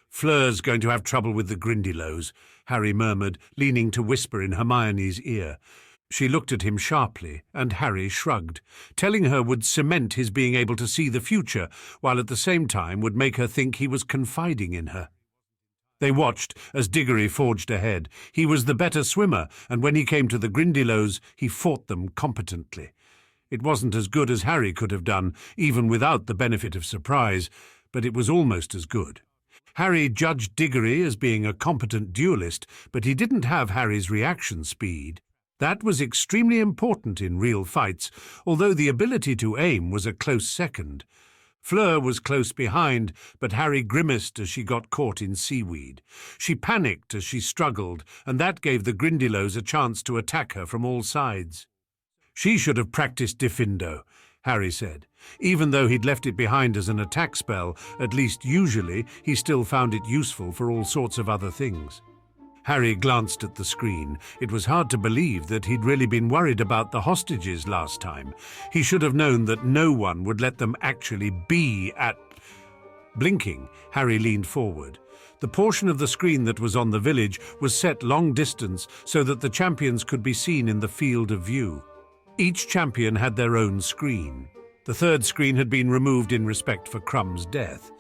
"Fleur's going to have trouble with the Grindylows," Harry murmured, leaning to whisper in Hermione's ear. She looked at him sharply, and Harry shrugged. Telling her would cement his being able to see the future, while at the same time would make her think he was confiding in her. They watched as Diggory forged ahead. He was the better swimmer, and when he came to the Grindylows, he fought them competently. It wasn't as good as Harry could have done, even without the benefit of surprise, but it was almost as good. Harry judged Diggory as being a competent duelist, but he didn't have Harry's reaction speed. That was extremely important in real fights, although the ability to aim was a close second. Fleur was close behind, but Harry grimaced as she got caught in seaweed. She panicked as she struggled, and that gave the Grindylows a chance to attack her from all sides. "She should have practiced Diffindo," Harry said. Even though he'd left it behind as an attack spell, at least usually, he still found it useful for all sorts of other things. Harry glanced at the screen. It was hard to believe that he'd really been worried about the hostages last time. He should have known that no one would let them actually be at... Blinking, Harry leaned forward. The portion of the screen that was on the village was set long distance so that the champions could be seen in the field of view. Each champion had their own screen. The third screen had been removed in respect for Crumb's death.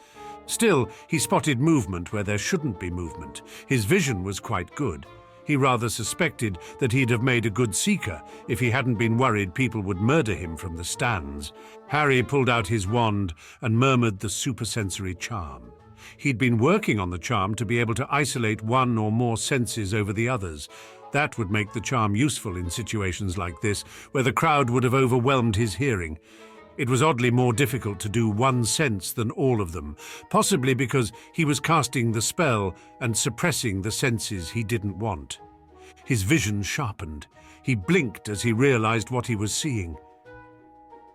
Still, he spotted movement where there shouldn't be movement. His vision was quite good. He rather suspected that he'd have made a good seeker if he hadn't been worried people would murder him from the stands. Harry pulled out his wand and murmured the supersensory charm. He'd been working on the charm to be able to isolate one or more senses over the others. That would make the charm useful in situations like this, where the crowd would have overwhelmed his hearing. It was oddly more difficult to do one sense than all of them, possibly because he was casting the spell and suppressing the senses he didn't want. His vision sharpened. He blinked as he realized what he was seeing.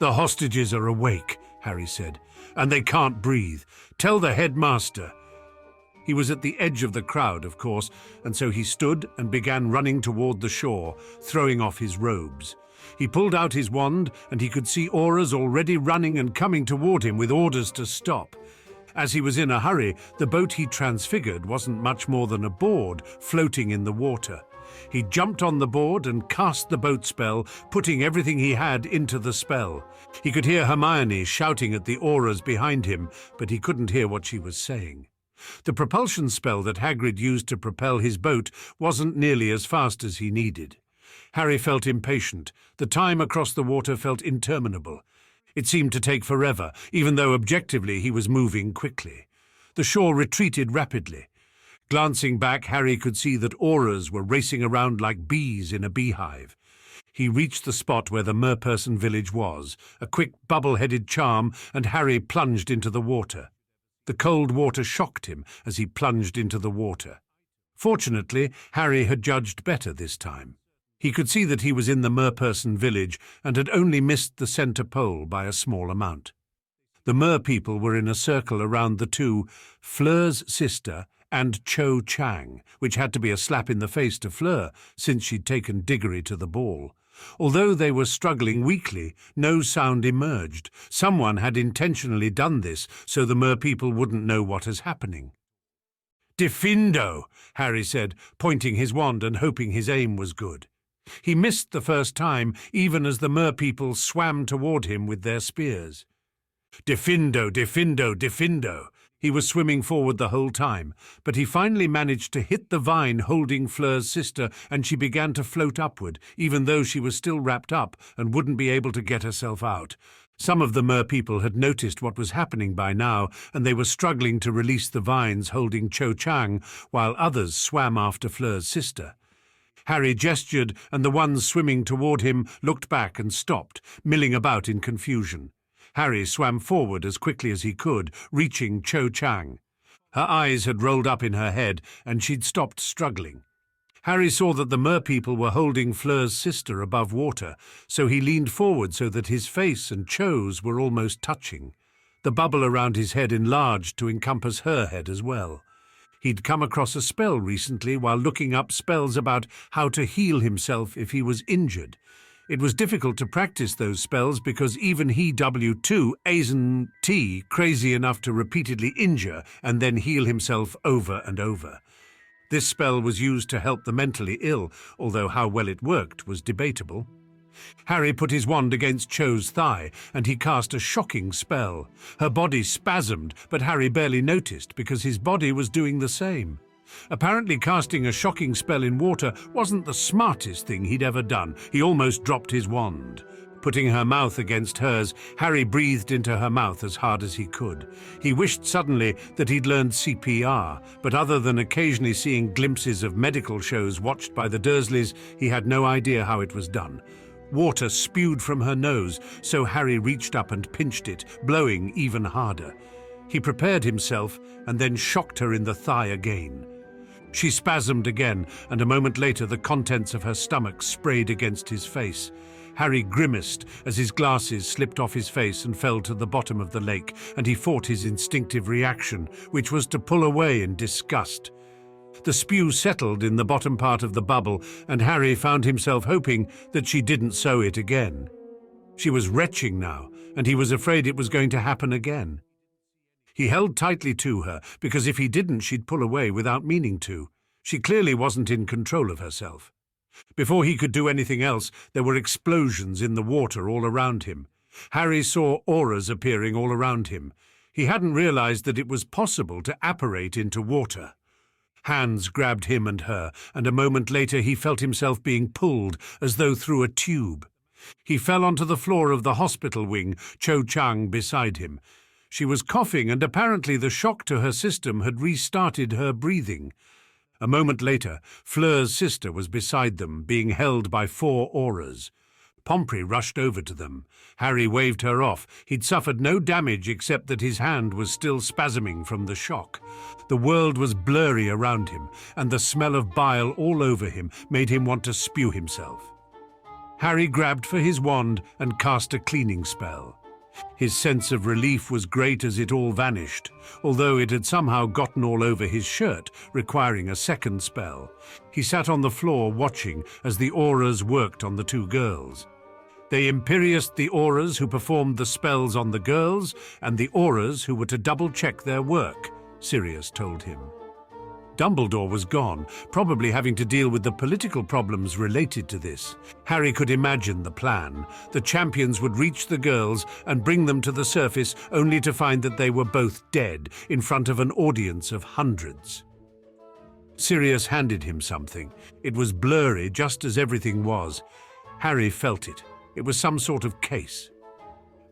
"The hostages are awake," Harry said, "and they can't breathe. Tell the headmaster." He was at the edge of the crowd, of course, and so he stood and began running toward the shore, throwing off his robes. He pulled out his wand, and he could see auras already running and coming toward him with orders to stop. As he was in a hurry, the boat he transfigured wasn't much more than a board floating in the water. He jumped on the board and cast the boat spell, putting everything he had into the spell. He could hear Hermione shouting at the auras behind him, but he couldn't hear what she was saying. The propulsion spell that Hagrid used to propel his boat wasn't nearly as fast as he needed. Harry felt impatient. The time across the water felt interminable. It seemed to take forever, even though objectively he was moving quickly. The shore retreated rapidly. Glancing back, Harry could see that auras were racing around like bees in a beehive. He reached the spot where the merperson village was. A quick bubble-headed charm, and Harry plunged into the water. The cold water shocked him as he plunged into the water. Fortunately, Harry had judged better this time. He could see that he was in the merperson village and had only missed the centre pole by a small amount. The mer people were in a circle around the two, Fleur's sister and Cho Chang, which had to be a slap in the face to Fleur since she'd taken Diggory to the ball. Although they were struggling weakly, no sound emerged. Someone had intentionally done this so the mer people wouldn't know what was happening. "Diffindo," Harry said, pointing his wand and hoping his aim was good. He missed the first time, even as the mer people swam toward him with their spears. "Diffindo, Diffindo, Diffindo." He was swimming forward the whole time, but he finally managed to hit the vine holding Fleur's sister, and she began to float upward, even though she was still wrapped up and wouldn't be able to get herself out. Some of the mer people had noticed what was happening by now, and they were struggling to release the vines holding Cho Chang, while others swam after Fleur's sister. Harry gestured, and the ones swimming toward him looked back and stopped, milling about in confusion. Harry swam forward as quickly as he could, reaching Cho Chang. Her eyes had rolled up in her head, and she'd stopped struggling. Harry saw that the mer people were holding Fleur's sister above water, so he leaned forward so that his face and Cho's were almost touching. The bubble around his head enlarged to encompass her head as well. He'd come across a spell recently while looking up spells about how to heal himself if he was injured. It was difficult to practice those spells because even he W2 isn't crazy enough to repeatedly injure and then heal himself over and over. This spell was used to help the mentally ill, although how well it worked was debatable. Harry put his wand against Cho's thigh, and he cast a shocking spell. Her body spasmed, but Harry barely noticed because his body was doing the same. Apparently casting a shocking spell in water wasn't the smartest thing he'd ever done. He almost dropped his wand. Putting her mouth against hers, Harry breathed into her mouth as hard as he could. He wished suddenly that he'd learned CPR, but other than occasionally seeing glimpses of medical shows watched by the Dursleys, he had no idea how it was done. Water spewed from her nose, so Harry reached up and pinched it, blowing even harder. He prepared himself and then shocked her in the thigh again. She spasmed again, and a moment later the contents of her stomach sprayed against his face. Harry grimaced as his glasses slipped off his face and fell to the bottom of the lake, and he fought his instinctive reaction, which was to pull away in disgust. The spew settled in the bottom part of the bubble, and Harry found himself hoping that she didn't sew it again. She was retching now, and he was afraid it was going to happen again. He held tightly to her, because if he didn't, she'd pull away without meaning to. She clearly wasn't in control of herself. Before he could do anything else, there were explosions in the water all around him. Harry saw auras appearing all around him. He hadn't realized that it was possible to apparate into water. Hands grabbed him and her, and a moment later he felt himself being pulled as though through a tube. He fell onto the floor of the hospital wing, Cho Chang beside him. She was coughing, and apparently the shock to her system had restarted her breathing. A moment later, Fleur's sister was beside them, being held by 4 auras. Pomfrey rushed over to them. Harry waved her off. He'd suffered no damage except that his hand was still spasming from the shock. The world was blurry around him, and the smell of bile all over him made him want to spew himself. Harry grabbed for his wand and cast a cleaning spell. His sense of relief was great as it all vanished, although it had somehow gotten all over his shirt, requiring a second spell. He sat on the floor watching as the auras worked on the 2 girls. They imperioused the auras who performed the spells on the girls, and the auras who were to double-check their work, Sirius told him. Dumbledore was gone, probably having to deal with the political problems related to this. Harry could imagine the plan. The champions would reach the girls and bring them to the surface, only to find that they were both dead, in front of an audience of hundreds. Sirius handed him something. It was blurry, just as everything was. Harry felt it. It was some sort of case.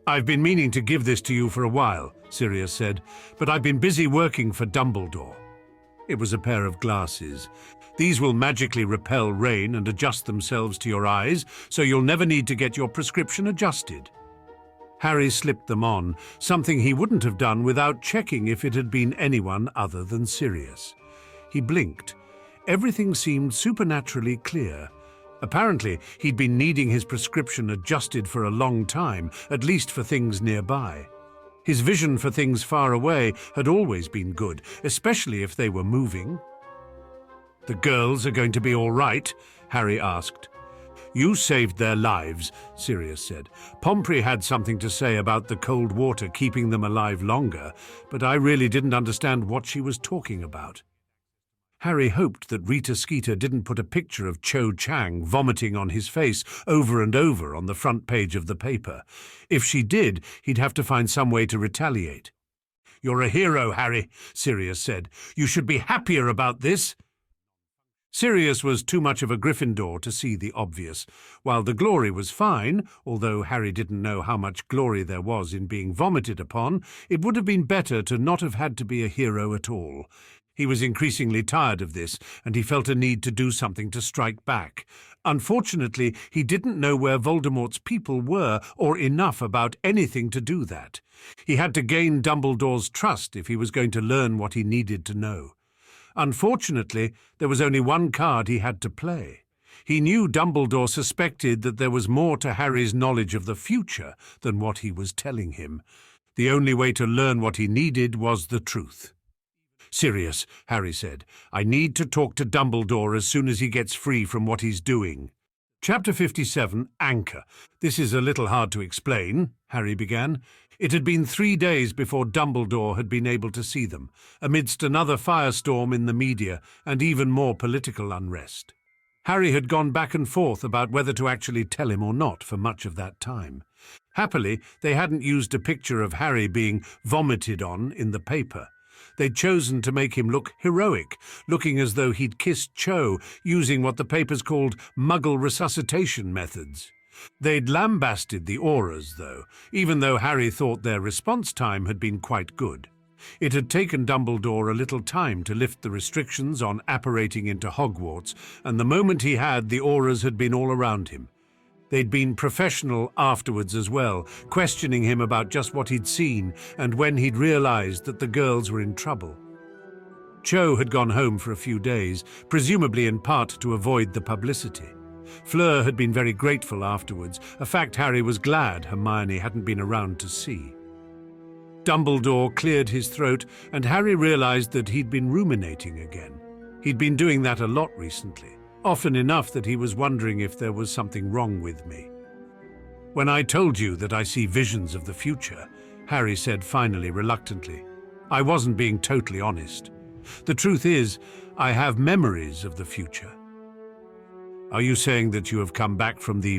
"I've been meaning to give this to you for a while," Sirius said, "but I've been busy working for Dumbledore." It was a pair of glasses. "These will magically repel rain and adjust themselves to your eyes, so you'll never need to get your prescription adjusted." Harry slipped them on, something he wouldn't have done without checking if it had been anyone other than Sirius. He blinked. Everything seemed supernaturally clear. Apparently, he'd been needing his prescription adjusted for a long time, at least for things nearby. His vision for things far away had always been good, especially if they were moving. "The girls are going to be all right?" Harry asked. "You saved their lives," Sirius said. "Pomfrey had something to say about the cold water keeping them alive longer, but I really didn't understand what she was talking about." Harry hoped that Rita Skeeter didn't put a picture of Cho Chang vomiting on his face over and over on the front page of the paper. If she did, he'd have to find some way to retaliate. "You're a hero, Harry," Sirius said. "You should be happier about this." Sirius was too much of a Gryffindor to see the obvious. While the glory was fine, although Harry didn't know how much glory there was in being vomited upon, it would have been better to not have had to be a hero at all. He was increasingly tired of this, and he felt a need to do something to strike back. Unfortunately, he didn't know where Voldemort's people were, or enough about anything to do that. He had to gain Dumbledore's trust if he was going to learn what he needed to know. Unfortunately, there was only one card he had to play. He knew Dumbledore suspected that there was more to Harry's knowledge of the future than what he was telling him. The only way to learn what he needed was the truth. "Sirius," Harry said, "I need to talk to Dumbledore as soon as he gets free from what he's doing." Chapter 57, Anchor. This is a little hard to explain, Harry began. It had been 3 days before Dumbledore had been able to see them, amidst another firestorm in the media and even more political unrest. Harry had gone back and forth about whether to actually tell him or not for much of that time. Happily, they hadn't used a picture of Harry being vomited on in the paper. They'd chosen to make him look heroic, looking as though he'd kissed Cho, using what the papers called Muggle resuscitation methods. They'd lambasted the auras, though, even though Harry thought their response time had been quite good. It had taken Dumbledore a little time to lift the restrictions on apparating into Hogwarts, and the moment he had, the auras had been all around him. They'd been professional afterwards as well, questioning him about just what he'd seen and when he'd realized that the girls were in trouble. Cho had gone home for a few days, presumably in part to avoid the publicity. Fleur had been very grateful afterwards, a fact Harry was glad Hermione hadn't been around to see. Dumbledore cleared his throat, and Harry realized that he'd been ruminating again. He'd been doing that a lot recently. Often enough that he was wondering if there was something wrong with me. "When I told you that I see visions of the future," Harry said finally, reluctantly, "I wasn't being totally honest. The truth is, I have memories of the future." "Are you saying that you have come back from the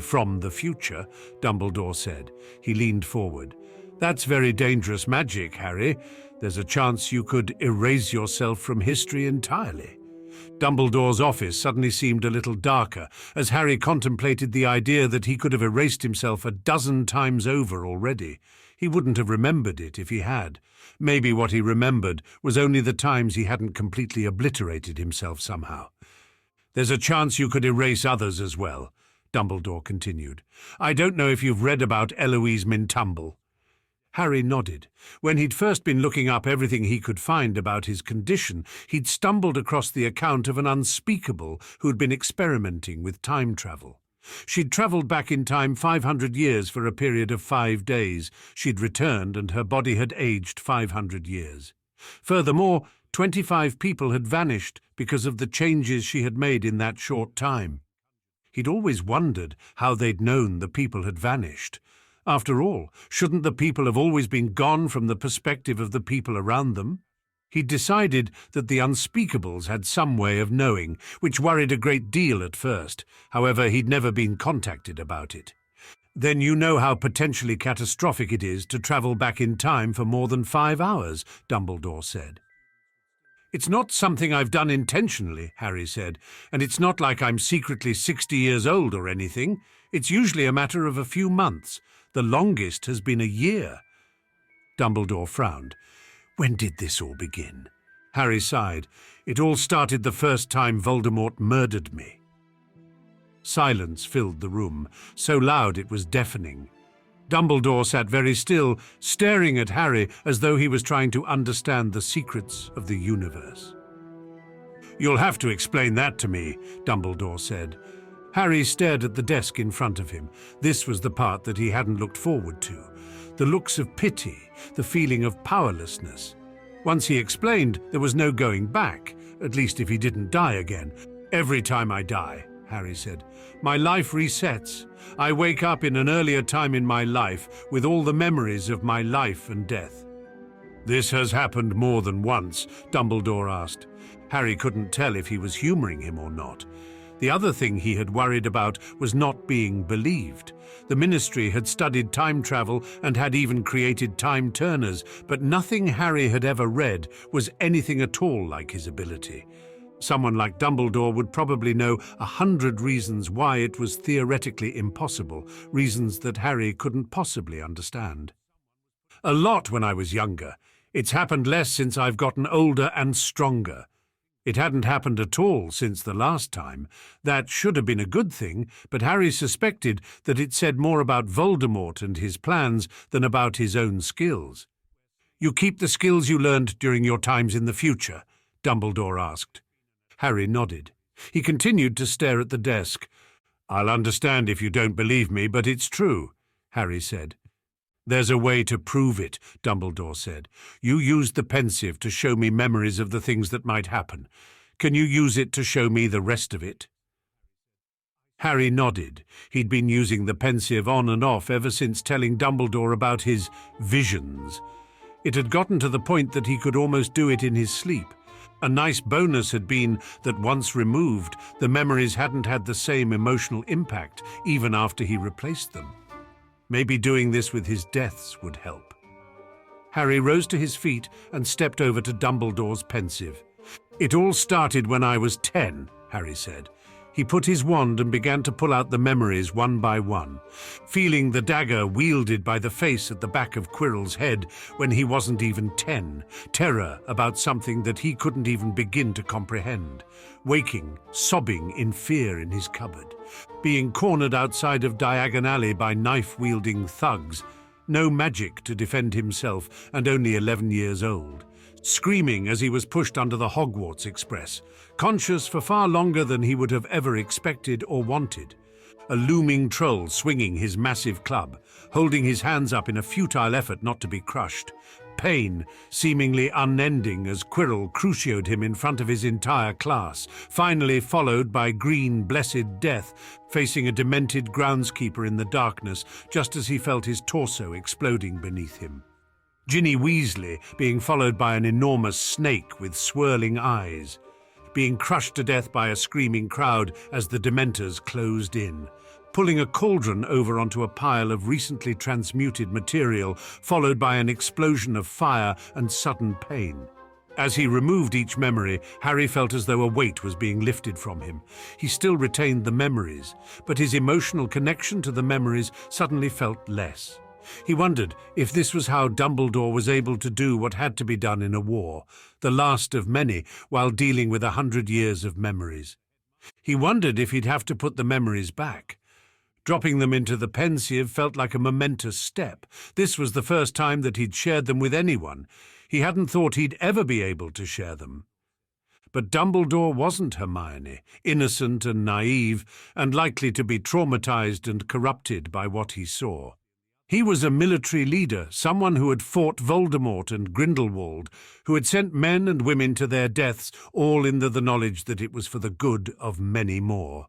future?" Dumbledore said. He leaned forward. "That's very dangerous magic, Harry. There's a chance you could erase yourself from history entirely." Dumbledore's office suddenly seemed a little darker as Harry contemplated the idea that he could have erased himself a dozen times over already. He wouldn't have remembered it if he had. Maybe what he remembered was only the times he hadn't completely obliterated himself somehow. "There's a chance you could erase others as well," Dumbledore continued. "I don't know if you've read about Eloise Mintumble." Harry nodded. When he'd first been looking up everything he could find about his condition, he'd stumbled across the account of an unspeakable who'd been experimenting with time travel. She'd travelled back in time 500 years for a period of 5 days. She'd returned, and her body had aged 500 years. Furthermore, 25 people had vanished because of the changes she had made in that short time. He'd always wondered how they'd known the people had vanished. After all, shouldn't the people have always been gone from the perspective of the people around them? He'd decided that the unspeakables had some way of knowing, which worried a great deal at first. However, he'd never been contacted about it. "Then you know how potentially catastrophic it is to travel back in time for more than 5 hours, Dumbledore said. "It's not something I've done intentionally," Harry said, "and it's not like I'm secretly 60 years old or anything. It's usually a matter of a few months. The longest has been a year." Dumbledore frowned. "When did this all begin?" Harry sighed. "It all started the first time Voldemort murdered me." Silence filled the room, so loud it was deafening. Dumbledore sat very still, staring at Harry as though he was trying to understand the secrets of the universe. "You'll have to explain that to me," Dumbledore said. Harry stared at the desk in front of him. This was the part that he hadn't looked forward to. The looks of pity, the feeling of powerlessness. Once he explained, there was no going back, at least if he didn't die again. "Every time I die," Harry said, "my life resets. I wake up in an earlier time in my life with all the memories of my life and death." "This has happened more than once?" Dumbledore asked. Harry couldn't tell if he was humoring him or not. The other thing he had worried about was not being believed. The Ministry had studied time travel and had even created time turners, but nothing Harry had ever read was anything at all like his ability. Someone like Dumbledore would probably know 100 reasons why it was theoretically impossible, reasons that Harry couldn't possibly understand. "A lot when I was younger. It's happened less since I've gotten older and stronger. It hadn't happened at all since the last time. That should have been a good thing, but Harry suspected that it said more about Voldemort and his plans than about his own skills. "You keep the skills you learned during your times in the future?" Dumbledore asked. Harry nodded. He continued to stare at the desk. "I'll understand if you don't believe me, but it's true," Harry said. "There's a way to prove it," Dumbledore said. "You used the pensieve to show me memories of the things that might happen. Can you use it to show me the rest of it?" Harry nodded. He'd been using the pensieve on and off ever since telling Dumbledore about his visions. It had gotten to the point that he could almost do it in his sleep. A nice bonus had been that once removed, the memories hadn't had the same emotional impact, even after he replaced them. Maybe doing this with his deaths would help. Harry rose to his feet and stepped over to Dumbledore's pensieve. "It all started when I was 10, Harry said. He put his wand and began to pull out the memories one by one, feeling the dagger wielded by the face at the back of Quirrell's head when he wasn't even 10, terror about something that he couldn't even begin to comprehend, waking, sobbing in fear in his cupboard, being cornered outside of Diagon Alley by knife-wielding thugs, no magic to defend himself and only 11 years old. Screaming as he was pushed under the Hogwarts Express, conscious for far longer than he would have ever expected or wanted. A looming troll swinging his massive club, holding his hands up in a futile effort not to be crushed. Pain seemingly unending as Quirrell crucioed him in front of his entire class, finally followed by green blessed death, facing a demented groundskeeper in the darkness just as he felt his torso exploding beneath him. Ginny Weasley being followed by an enormous snake with swirling eyes, being crushed to death by a screaming crowd as the Dementors closed in, pulling a cauldron over onto a pile of recently transmuted material, followed by an explosion of fire and sudden pain. As he removed each memory, Harry felt as though a weight was being lifted from him. He still retained the memories, but his emotional connection to the memories suddenly felt less. He wondered if this was how Dumbledore was able to do what had to be done in a war, the last of many, while dealing with 100 years of memories. He wondered if he'd have to put the memories back. Dropping them into the pensieve felt like a momentous step. This was the first time that he'd shared them with anyone. He hadn't thought he'd ever be able to share them. But Dumbledore wasn't Hermione, innocent and naive, and likely to be traumatized and corrupted by what he saw. He was a military leader, someone who had fought Voldemort and Grindelwald, who had sent men and women to their deaths, all in the knowledge that it was for the good of many more.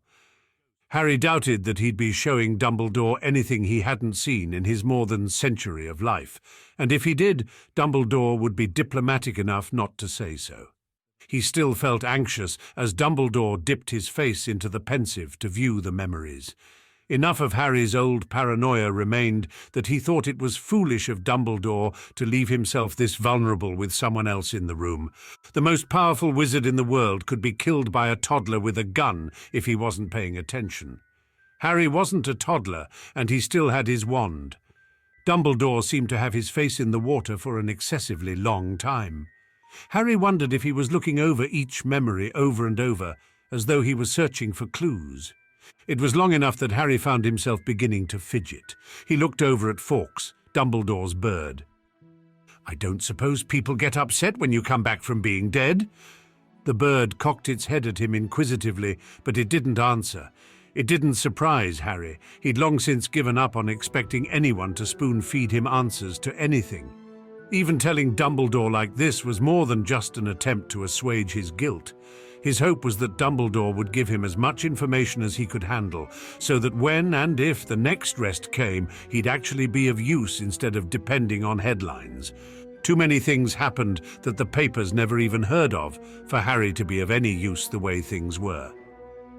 Harry doubted that he'd be showing Dumbledore anything he hadn't seen in his more than century of life, and if he did, Dumbledore would be diplomatic enough not to say so. He still felt anxious as Dumbledore dipped his face into the pensieve to view the memories. Enough of Harry's old paranoia remained that he thought it was foolish of Dumbledore to leave himself this vulnerable with someone else in the room. The most powerful wizard in the world could be killed by a toddler with a gun if he wasn't paying attention. Harry wasn't a toddler, and he still had his wand. Dumbledore seemed to have his face in the water for an excessively long time. Harry wondered if he was looking over each memory over and over, as though he was searching for clues. It was long enough that Harry found himself beginning to fidget. He looked over at Fawkes, Dumbledore's bird. "I don't suppose people get upset when you come back from being dead?" The bird cocked its head at him inquisitively, but it didn't answer. It didn't surprise Harry. He'd long since given up on expecting anyone to spoon-feed him answers to anything. Even telling Dumbledore like this was more than just an attempt to assuage his guilt. His hope was that Dumbledore would give him as much information as he could handle, so that when and if the next rest came, he'd actually be of use instead of depending on headlines. Too many things happened that the papers never even heard of for Harry to be of any use the way things were.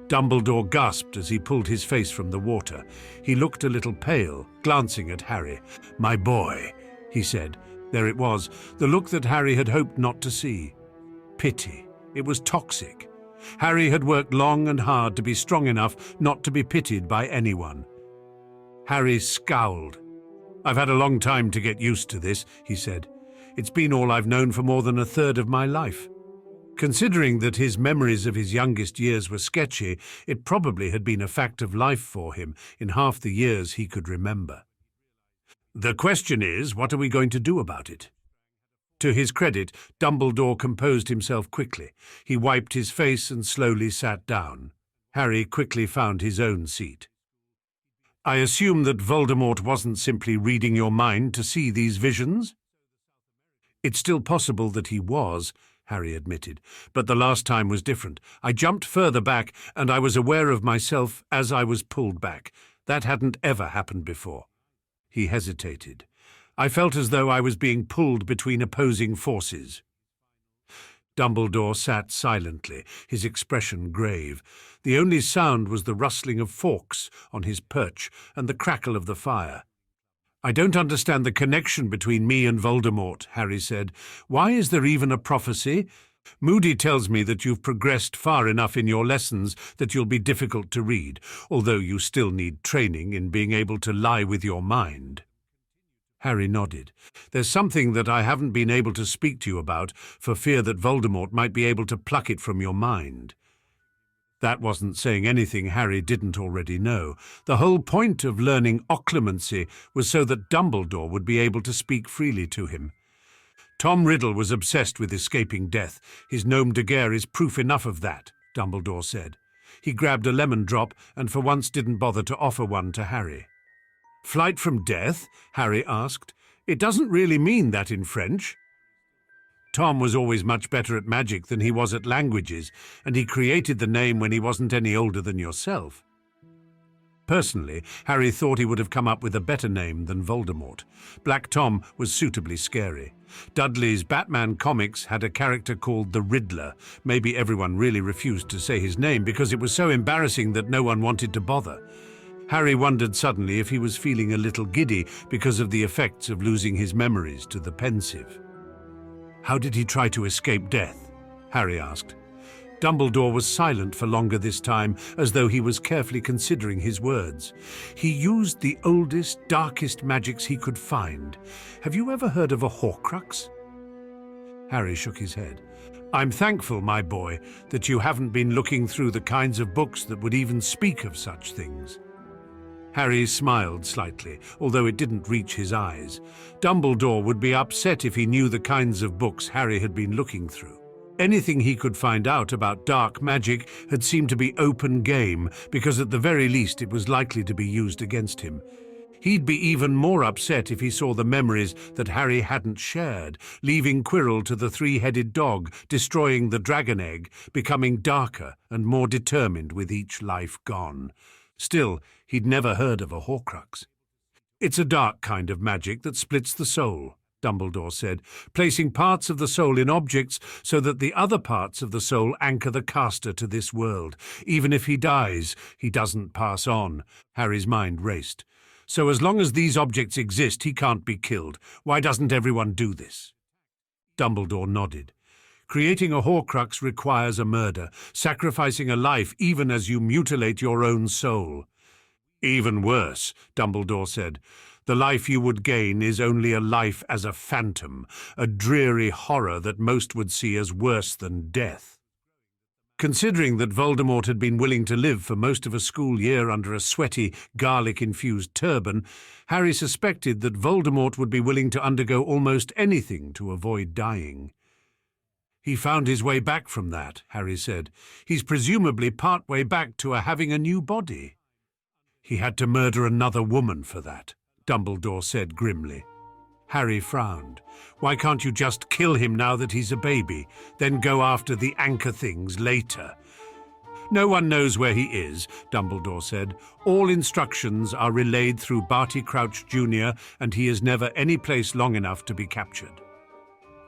Dumbledore gasped as he pulled his face from the water. He looked a little pale, glancing at Harry. "My boy," he said. There it was, the look that Harry had hoped not to see. Pity. It was toxic. Harry had worked long and hard to be strong enough not to be pitied by anyone. Harry scowled. "I've had a long time to get used to this," he said. "It's been all I've known for more than a third of my life." Considering that his memories of his youngest years were sketchy, it probably had been a fact of life for him in half the years he could remember. "The question is, what are we going to do about it?" To his credit, Dumbledore composed himself quickly. He wiped his face and slowly sat down. Harry quickly found his own seat. "I assume that Voldemort wasn't simply reading your mind to see these visions?" "It's still possible that he was," Harry admitted. But the last time was different. I jumped further back, and I was aware of myself as I was pulled back. That hadn't ever happened before. He hesitated. I felt as though I was being pulled between opposing forces. Dumbledore sat silently, his expression grave. The only sound was the rustling of forks on his perch and the crackle of the fire. I don't understand the connection between me and Voldemort, Harry said. Why is there even a prophecy? Moody tells me that you've progressed far enough in your lessons that you'll be difficult to read, although you still need training in being able to lie with your mind. Harry nodded. There's something that I haven't been able to speak to you about, for fear that Voldemort might be able to pluck it from your mind. That wasn't saying anything Harry didn't already know. The whole point of learning occlumency was so that Dumbledore would be able to speak freely to him. Tom Riddle was obsessed with escaping death. His Gnome de Guerre is proof enough of that, Dumbledore said. He grabbed a lemon drop and for once didn't bother to offer one to Harry. Flight from death? Harry asked. It doesn't really mean that in French. Tom was always much better at magic than he was at languages, and he created the name when he wasn't any older than yourself. Personally, Harry thought he would have come up with a better name than Voldemort. Black Tom was suitably scary. Dudley's Batman comics had a character called the Riddler. Maybe everyone really refused to say his name because it was so embarrassing that no one wanted to bother. Harry wondered suddenly if he was feeling a little giddy because of the effects of losing his memories to the pensive. How did he try to escape death? Harry asked. Dumbledore was silent for longer this time, as though he was carefully considering his words. He used the oldest, darkest magics he could find. Have you ever heard of a Horcrux? Harry shook his head. I'm thankful, my boy, that you haven't been looking through the kinds of books that would even speak of such things. Harry smiled slightly, although it didn't reach his eyes. Dumbledore would be upset if he knew the kinds of books Harry had been looking through. Anything he could find out about dark magic had seemed to be open game, because at the very least it was likely to be used against him. He'd be even more upset if he saw the memories that Harry hadn't shared, leaving Quirrell to the three-headed dog, destroying the dragon egg, becoming darker and more determined with each life gone. Still, he'd never heard of a Horcrux. It's a dark kind of magic that splits the soul, Dumbledore said, placing parts of the soul in objects so that the other parts of the soul anchor the caster to this world. Even if he dies, he doesn't pass on. Harry's mind raced. So as long as these objects exist, he can't be killed. Why doesn't everyone do this? Dumbledore nodded. Creating a Horcrux requires a murder, sacrificing a life even as you mutilate your own soul. Even worse, Dumbledore said. The life you would gain is only a life as a phantom, a dreary horror that most would see as worse than death. Considering that Voldemort had been willing to live for most of a school year under a sweaty, garlic-infused turban, Harry suspected that Voldemort would be willing to undergo almost anything to avoid dying. He found his way back from that, Harry said. He's presumably part way back to having a new body. He had to murder another woman for that, Dumbledore said grimly. Harry frowned. Why can't you just kill him now that he's a baby, then go after the anchor things later? No one knows where he is, Dumbledore said. All instructions are relayed through Barty Crouch Jr., and he is never any place long enough to be captured.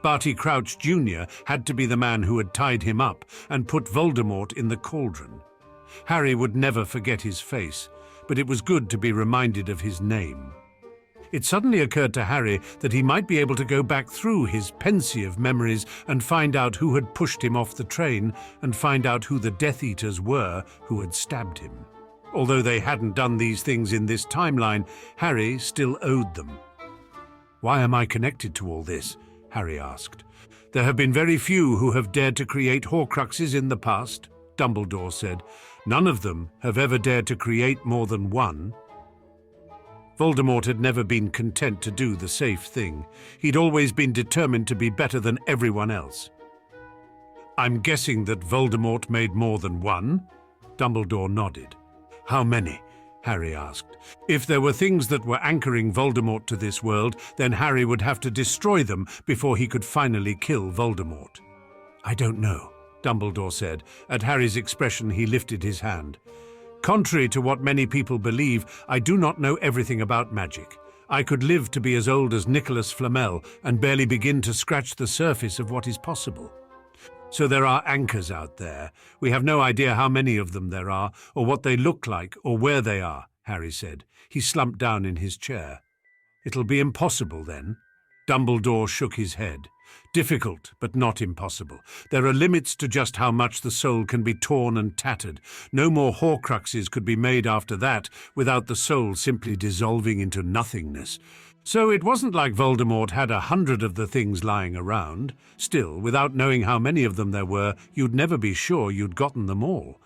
Barty Crouch Jr. had to be the man who had tied him up and put Voldemort in the cauldron. Harry would never forget his face, but it was good to be reminded of his name. It suddenly occurred to Harry that he might be able to go back through his Pensieve memories and find out who had pushed him off the train and find out who the Death Eaters were who had stabbed him. Although they hadn't done these things in this timeline, Harry still owed them. Why am I connected to all this? Harry asked. There have been very few who have dared to create Horcruxes in the past, Dumbledore said. None of them have ever dared to create more than one. Voldemort had never been content to do the safe thing. He'd always been determined to be better than everyone else. I'm guessing that Voldemort made more than one? Dumbledore nodded. How many? Harry asked. If there were things that were anchoring Voldemort to this world, then Harry would have to destroy them before he could finally kill Voldemort. I don't know, Dumbledore said. At Harry's expression, he lifted his hand. Contrary to what many people believe, I do not know everything about magic. I could live to be as old as Nicholas Flamel and barely begin to scratch the surface of what is possible. So there are anchors out there. We have no idea how many of them there are, or what they look like, or where they are, Harry said. He slumped down in his chair. It'll be impossible then. Dumbledore shook his head. Difficult, but not impossible. There are limits to just how much the soul can be torn and tattered. No more Horcruxes could be made after that without the soul simply dissolving into nothingness. So it wasn't like Voldemort had 100 of the things lying around. Still, without knowing how many of them there were, you'd never be sure you'd gotten them all.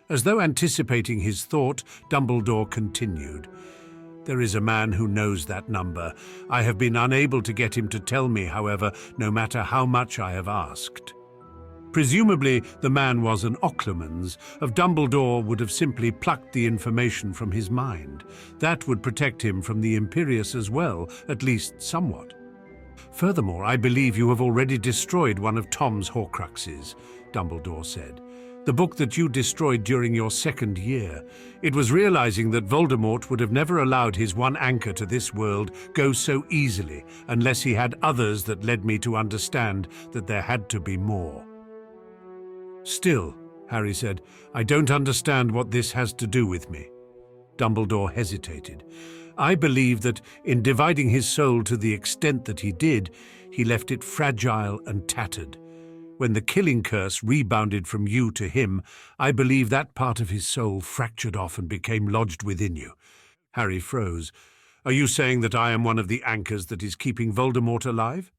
As though anticipating his thought, Dumbledore continued. There is a man who knows that number. I have been unable to get him to tell me, however, no matter how much I have asked. Presumably, the man was an Occlumens. Of Dumbledore would have simply plucked the information from his mind. That would protect him from the Imperius as well, at least somewhat. Furthermore, I believe you have already destroyed one of Tom's Horcruxes, Dumbledore said. The book that you destroyed during your second year. It was realizing that Voldemort would have never allowed his one anchor to this world go so easily unless he had others that led me to understand that there had to be more. Still, Harry said, I don't understand what this has to do with me. Dumbledore hesitated. I believe that in dividing his soul to the extent that he did, he left it fragile and tattered. When the killing curse rebounded from you to him, I believe that part of his soul fractured off and became lodged within you. Harry froze. Are you saying that I am one of the anchors that is keeping Voldemort alive?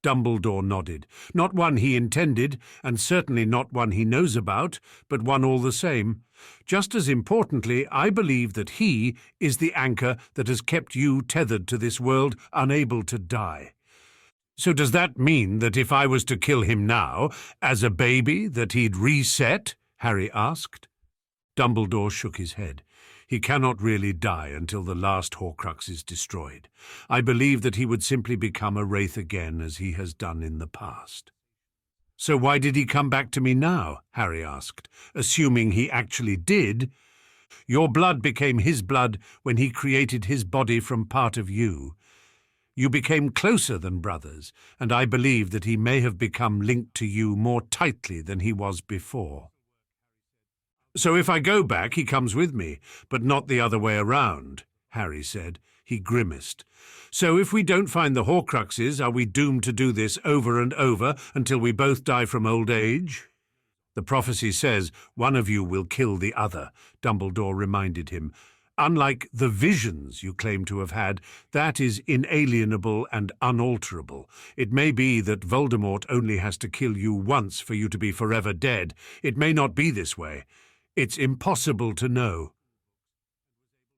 Dumbledore nodded. Not one he intended, and certainly not one he knows about, but one all the same. Just as importantly, I believe that he is the anchor that has kept you tethered to this world, unable to die. So does that mean that if I was to kill him now, as a baby, that he'd reset? Harry asked. Dumbledore shook his head. He cannot really die until the last Horcrux is destroyed. I believe that he would simply become a wraith again, as he has done in the past. So why did he come back to me now? Harry asked, assuming he actually did. Your blood became his blood when he created his body from part of you. You became closer than brothers, and I believe that he may have become linked to you more tightly than he was before. So if I go back, he comes with me, but not the other way around, Harry said. He grimaced. So if we don't find the Horcruxes, are we doomed to do this over and over until we both die from old age? The prophecy says one of you will kill the other, Dumbledore reminded him. Unlike the visions you claim to have had, that is inalienable and unalterable. It may be that Voldemort only has to kill you once for you to be forever dead. It may not be this way. It's impossible to know.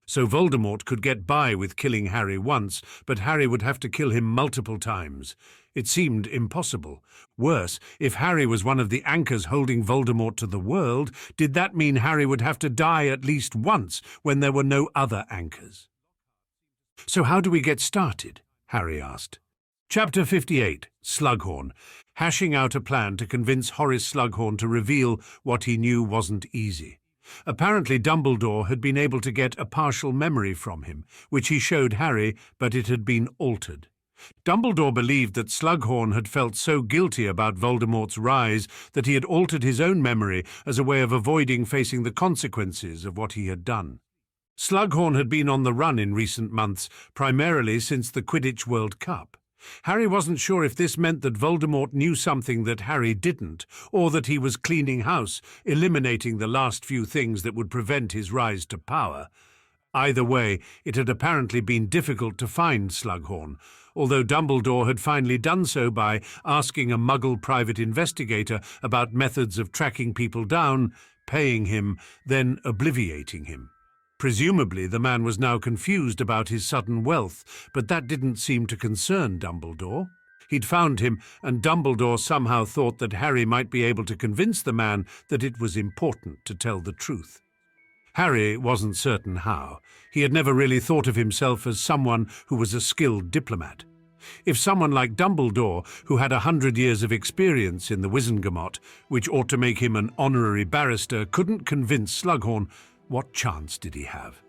So Voldemort could get by with killing Harry once, but Harry would have to kill him multiple times. It seemed impossible. Worse, if Harry was one of the anchors holding Voldemort to the world, did that mean Harry would have to die at least once when there were no other anchors? So how do we get started? Harry asked. Chapter 58, Slughorn. Hashing out a plan to convince Horace Slughorn to reveal what he knew wasn't easy. Apparently Dumbledore had been able to get a partial memory from him, which he showed Harry, but it had been altered. Dumbledore believed that Slughorn had felt so guilty about Voldemort's rise that he had altered his own memory as a way of avoiding facing the consequences of what he had done. Slughorn had been on the run in recent months, primarily since the Quidditch World Cup. Harry wasn't sure if this meant that Voldemort knew something that Harry didn't, or that he was cleaning house, eliminating the last few things that would prevent his rise to power. Either way, it had apparently been difficult to find Slughorn, although Dumbledore had finally done so by asking a Muggle private investigator about methods of tracking people down, paying him, then obliviating him. Presumably, the man was now confused about his sudden wealth, but that didn't seem to concern Dumbledore. He'd found him, and Dumbledore somehow thought that Harry might be able to convince the man that it was important to tell the truth. Harry wasn't certain how. He had never really thought of himself as someone who was a skilled diplomat. If someone like Dumbledore, who had 100 years of experience in the Wizengamot, which ought to make him an honorary barrister, couldn't convince Slughorn, what chance did he have?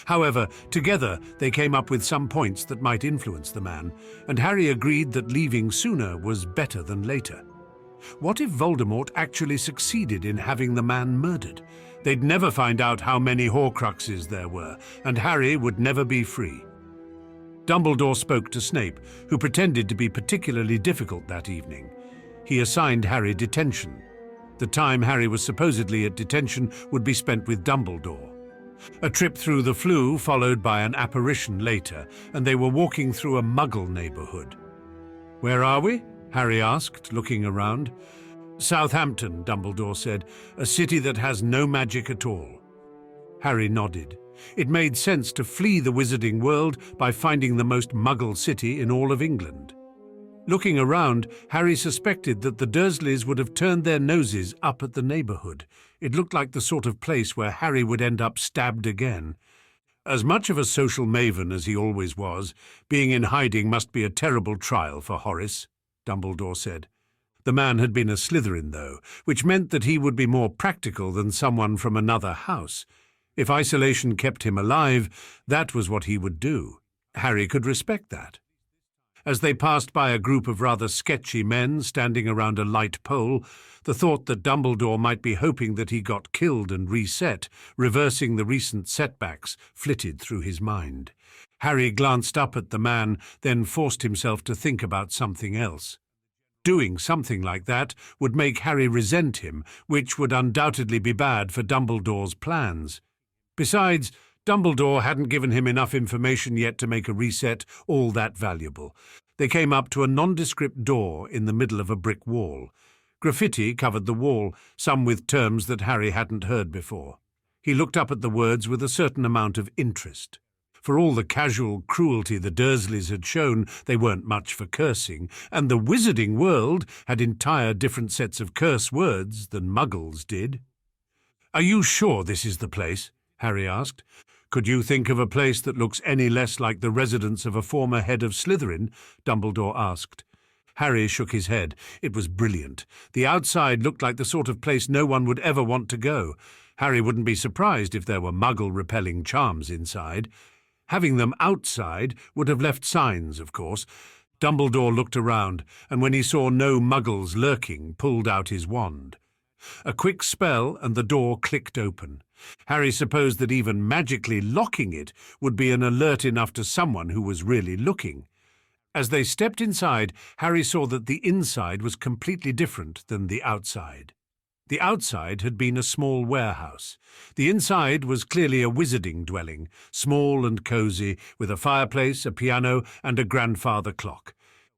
However, together they came up with some points that might influence the man, and Harry agreed that leaving sooner was better than later. What if Voldemort actually succeeded in having the man murdered? They'd never find out how many Horcruxes there were, and Harry would never be free. Dumbledore spoke to Snape, who pretended to be particularly difficult that evening. He assigned Harry detention. The time Harry was supposedly at detention would be spent with Dumbledore. A trip through the Floo followed by an apparition later, and they were walking through a Muggle neighborhood. "Where are we?" Harry asked, looking around. "Southampton," Dumbledore said, "a city that has no magic at all." Harry nodded. It made sense to flee the wizarding world by finding the most Muggle city in all of England. Looking around, Harry suspected that the Dursleys would have turned their noses up at the neighborhood. It looked like the sort of place where Harry would end up stabbed again. As much of a social maven as he always was, being in hiding must be a terrible trial for Horace, Dumbledore said. The man had been a Slytherin, though, which meant that he would be more practical than someone from another house. If isolation kept him alive, that was what he would do. Harry could respect that. As they passed by a group of rather sketchy men standing around a light pole, the thought that Dumbledore might be hoping that he got killed and reset, reversing the recent setbacks, flitted through his mind. Harry glanced up at the man, then forced himself to think about something else. Doing something like that would make Harry resent him, which would undoubtedly be bad for Dumbledore's plans. Besides, Dumbledore hadn't given him enough information yet to make a reset all that valuable. They came up to a nondescript door in the middle of a brick wall. Graffiti covered the wall, some with terms that Harry hadn't heard before. He looked up at the words with a certain amount of interest. For all the casual cruelty the Dursleys had shown, they weren't much for cursing, and the wizarding world had entire different sets of curse words than Muggles did. "Are you sure this is the place?" Harry asked. "Could you think of a place that looks any less like the residence of a former head of Slytherin?" Dumbledore asked. Harry shook his head. It was brilliant. The outside looked like the sort of place no one would ever want to go. Harry wouldn't be surprised if there were Muggle-repelling charms inside. Having them outside would have left signs, of course. Dumbledore looked around, and when he saw no Muggles lurking, pulled out his wand. A quick spell, and the door clicked open. Harry supposed that even magically locking it would be an alert enough to someone who was really looking. As they stepped inside, Harry saw that the inside was completely different than the outside. The outside had been a small warehouse. The inside was clearly a wizarding dwelling, small and cosy, with a fireplace, a piano, and a grandfather clock.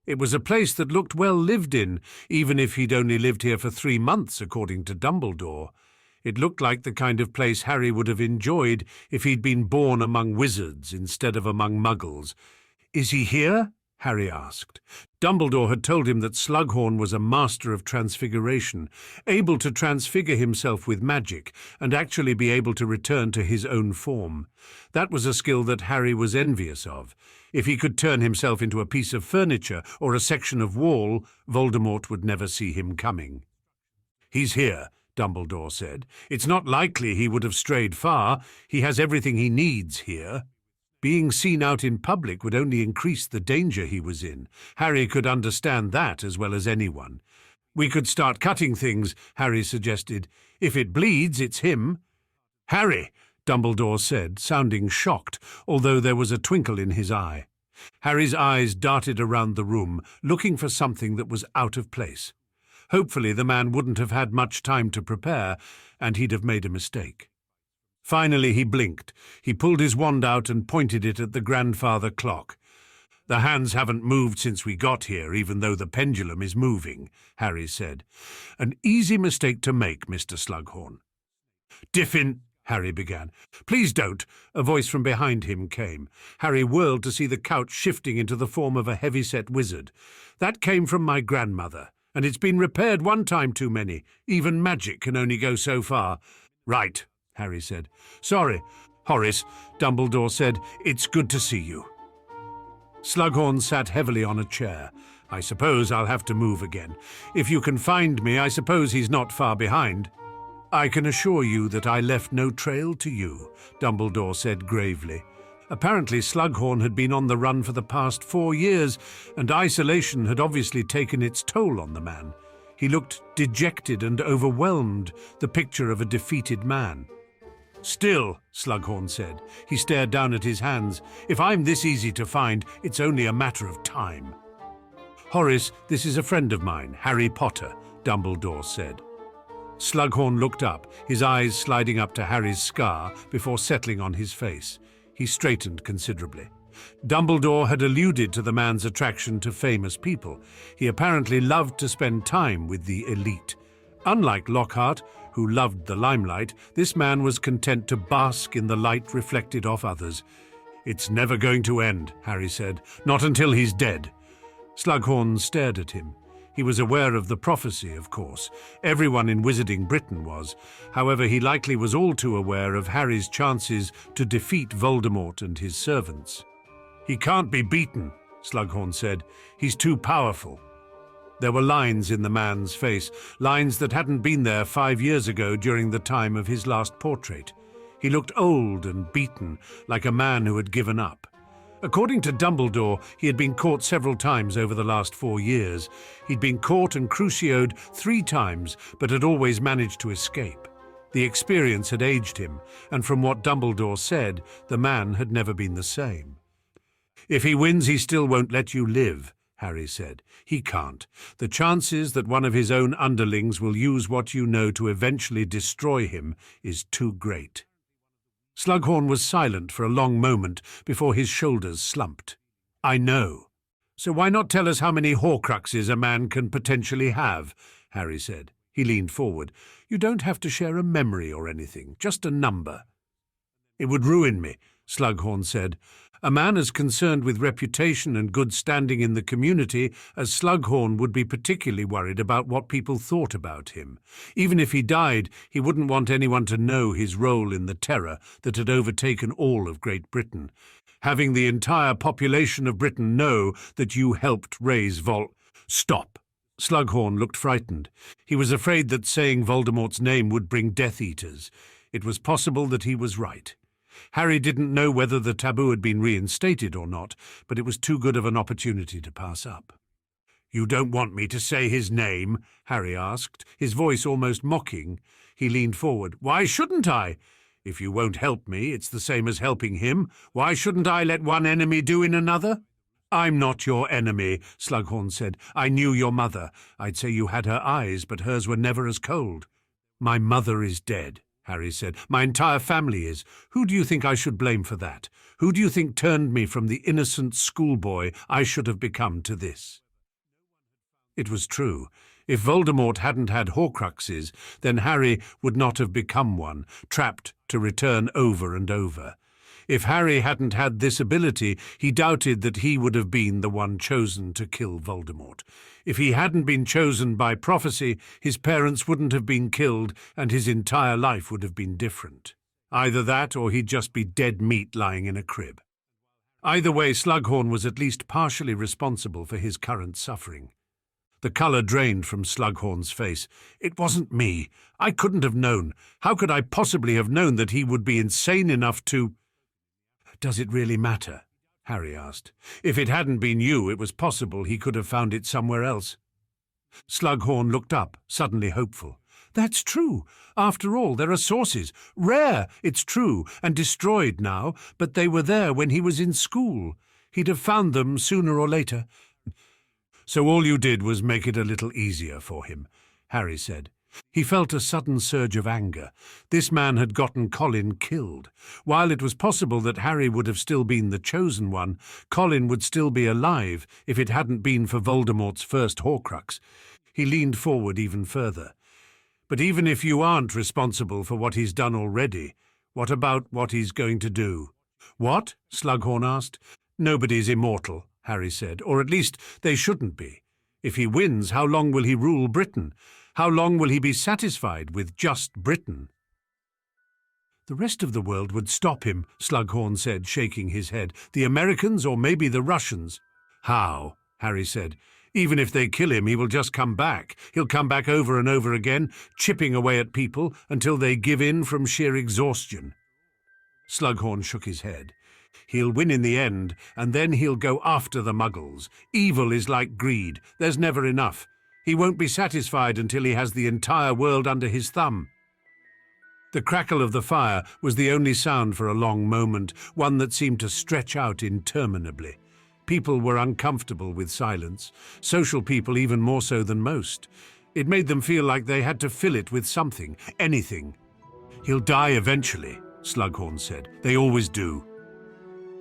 It was a place that looked well lived in, even if he'd only lived here for 3 months, according to Dumbledore. It looked like the kind of place Harry would have enjoyed if he'd been born among wizards instead of among Muggles. "Is he here?" Harry asked. Dumbledore had told him that Slughorn was a master of transfiguration, able to transfigure himself with magic and actually be able to return to his own form. That was a skill that Harry was envious of. If he could turn himself into a piece of furniture or a section of wall, Voldemort would never see him coming. "He's here," Dumbledore said. "It's not likely he would have strayed far. He has everything he needs here." Being seen out in public would only increase the danger he was in. Harry could understand that as well as anyone. "We could start cutting things," Harry suggested. "If it bleeds, it's him." "Harry," Dumbledore said, sounding shocked, although there was a twinkle in his eye. Harry's eyes darted around the room, looking for something that was out of place. Hopefully the man wouldn't have had much time to prepare, and he'd have made a mistake. Finally he blinked. He pulled his wand out and pointed it at the grandfather clock. "The hands haven't moved since we got here, even though the pendulum is moving," Harry said. "An easy mistake to make, Mr. Slughorn." "Diffin," Harry began. "Please don't," a voice from behind him came. Harry whirled to see the couch shifting into the form of a heavy-set wizard. "That came from my grandmother, and it's been repaired one time too many. Even magic can only go so far." "Right," Harry said. "Sorry, Horace," Dumbledore said. "It's good to see you." Slughorn sat heavily on a chair. I suppose I'll have to move again. If you can find me, I suppose he's not far behind. I can assure you that I left no trail to you, Dumbledore said gravely. Apparently Slughorn had been on the run for the past 4 years, and isolation had obviously taken its toll on the man. He looked dejected and overwhelmed, the picture of a defeated man. Still, Slughorn said. He stared down at his hands. If I'm this easy to find, it's only a matter of time. Horace, this is a friend of mine, Harry Potter, Dumbledore said. Slughorn looked up, his eyes sliding up to Harry's scar before settling on his face. He straightened considerably. Dumbledore had alluded to the man's attraction to famous people. He apparently loved to spend time with the elite. Unlike Lockhart, who loved the limelight, this man was content to bask in the light reflected off others. "It's never going to end," Harry said. "Not until he's dead." Slughorn stared at him. He was aware of the prophecy, of course. Everyone in Wizarding Britain was. However, he likely was all too aware of Harry's chances to defeat Voldemort and his servants. "He can't be beaten," Slughorn said. "He's too powerful." There were lines in the man's face, lines that hadn't been there 5 years ago during the time of his last portrait. He looked old and beaten, like a man who had given up. According to Dumbledore, he had been caught several times over the last 4 years. He'd been caught and crucioed 3 times, but had always managed to escape. The experience had aged him, and from what Dumbledore said, the man had never been the same. "If he wins, he still won't let you live," Harry said. "He can't. The chances that one of his own underlings will use what you know to eventually destroy him is too great." Slughorn was silent for a long moment before his shoulders slumped. "I know. So why not tell us how many Horcruxes a man can potentially have?" Harry said. He leaned forward. "You don't have to share a memory or anything, just a number." "It would ruin me," Slughorn said. "A man as concerned with reputation and good standing in the community as Slughorn would be particularly worried about what people thought about him. Even if he died, he wouldn't want anyone to know his role in the terror that had overtaken all of Great Britain. Having the entire population of Britain know that you helped raise Stop." Slughorn looked frightened. He was afraid that saying Voldemort's name would bring Death Eaters. It was possible that he was right. Harry didn't know whether the taboo had been reinstated or not, but it was too good of an opportunity to pass up. "You don't want me to say his name?" Harry asked, his voice almost mocking. He leaned forward. "Why shouldn't I? If you won't help me, it's the same as helping him. Why shouldn't I let one enemy do in another?" "I'm not your enemy," Slughorn said. "I knew your mother. I'd say you had her eyes, but hers were never as cold." "My mother is dead," Harry said. "My entire family is. Who do you think I should blame for that? Who do you think turned me from the innocent schoolboy I should have become to this?" It was true. If Voldemort hadn't had Horcruxes, then Harry would not have become one, trapped to return over and over. If Harry hadn't had this ability, he doubted that he would have been the one chosen to kill Voldemort. If he hadn't been chosen by prophecy, his parents wouldn't have been killed and his entire life would have been different. Either that or he'd just be dead meat lying in a crib. Either way, Slughorn was at least partially responsible for his current suffering. The colour drained from Slughorn's face. "It wasn't me. I couldn't have known. How could I possibly have known that he would be insane enough to—" "Does it really matter?" Harry asked. "If it hadn't been you, it was possible he could have found it somewhere else." Slughorn looked up, suddenly hopeful. "That's true. After all, there are sources. Rare, it's true, and destroyed now, but they were there when he was in school. He'd have found them sooner or later." "So all you did was make it a little easier for him," Harry said. He felt a sudden surge of anger. This man had gotten Colin killed. While it was possible that Harry would have still been the chosen one, Colin would still be alive if it hadn't been for Voldemort's first Horcrux. He leaned forward even further. "But even if you aren't responsible for what he's done already, what about what he's going to do?" "What?" Slughorn asked. "Nobody's immortal," Harry said, "or at least they shouldn't be. If he wins, how long will he rule Britain? How long will he be satisfied with just Britain?" The rest of the world would stop him, Slughorn said, shaking his head. The Americans or maybe the Russians. How? Harry said. Even if they kill him, he will just come back. He'll come back over and over again, chipping away at people until they give in from sheer exhaustion. Slughorn shook his head. He'll win in the end, and then he'll go after the Muggles. Evil is like greed. There's never enough. He won't be satisfied until he has the entire world under his thumb. The crackle of the fire was the only sound for a long moment, one that seemed to stretch out interminably. People were uncomfortable with silence, social people even more so than most. It made them feel like they had to fill it with something, anything. He'll die eventually, Slughorn said. They always do.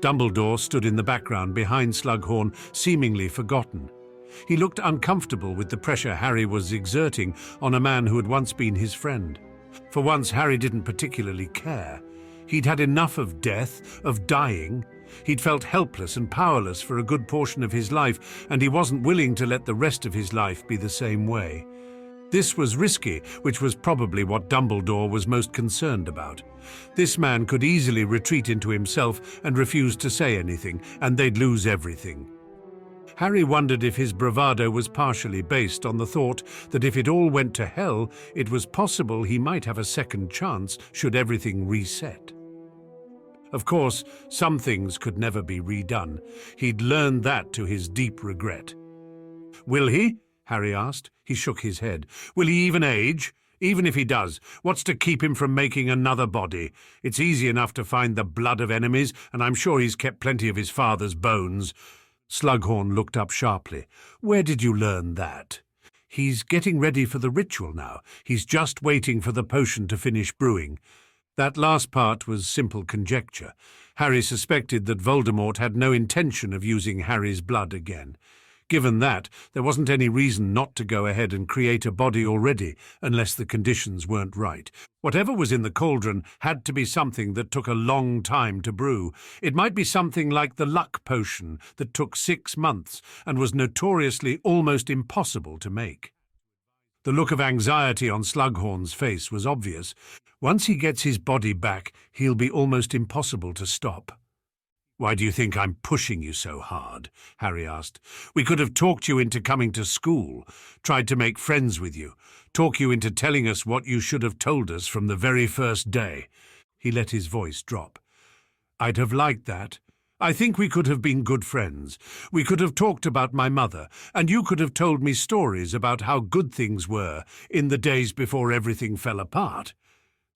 Dumbledore stood in the background behind Slughorn, seemingly forgotten. He looked uncomfortable with the pressure Harry was exerting on a man who had once been his friend. For once, Harry didn't particularly care. He'd had enough of death, of dying. He'd felt helpless and powerless for a good portion of his life, and he wasn't willing to let the rest of his life be the same way. This was risky, which was probably what Dumbledore was most concerned about. This man could easily retreat into himself and refuse to say anything, and they'd lose everything. Harry wondered if his bravado was partially based on the thought that if it all went to hell, it was possible he might have a second chance should everything reset. Of course, some things could never be redone. He'd learned that to his deep regret. Will he? Harry asked. He shook his head. Will he even age? Even if he does, what's to keep him from making another body? It's easy enough to find the blood of enemies, and I'm sure he's kept plenty of his father's bones. Slughorn looked up sharply. Where did you learn that? He's getting ready for the ritual now. He's just waiting for the potion to finish brewing. That last part was simple conjecture. Harry suspected that Voldemort had no intention of using Harry's blood again. Given that, there wasn't any reason not to go ahead and create a body already, unless the conditions weren't right. Whatever was in the cauldron had to be something that took a long time to brew. It might be something like the luck potion that took 6 months and was notoriously almost impossible to make. The look of anxiety on Slughorn's face was obvious. Once he gets his body back, he'll be almost impossible to stop. Why do you think I'm pushing you so hard? Harry asked. We could have talked you into coming to school, tried to make friends with you, talk you into telling us what you should have told us from the very first day. He let his voice drop. I'd have liked that. I think we could have been good friends. We could have talked about my mother, and you could have told me stories about how good things were in the days before everything fell apart.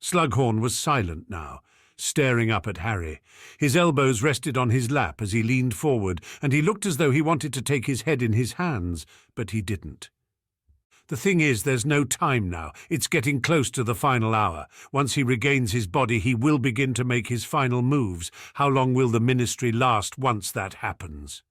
Slughorn was silent now, staring up at Harry. His elbows rested on his lap as he leaned forward, and he looked as though he wanted to take his head in his hands, but he didn't. The thing is, there's no time now. It's getting close to the final hour. Once he regains his body, he will begin to make his final moves. How long will the Ministry last once that happens?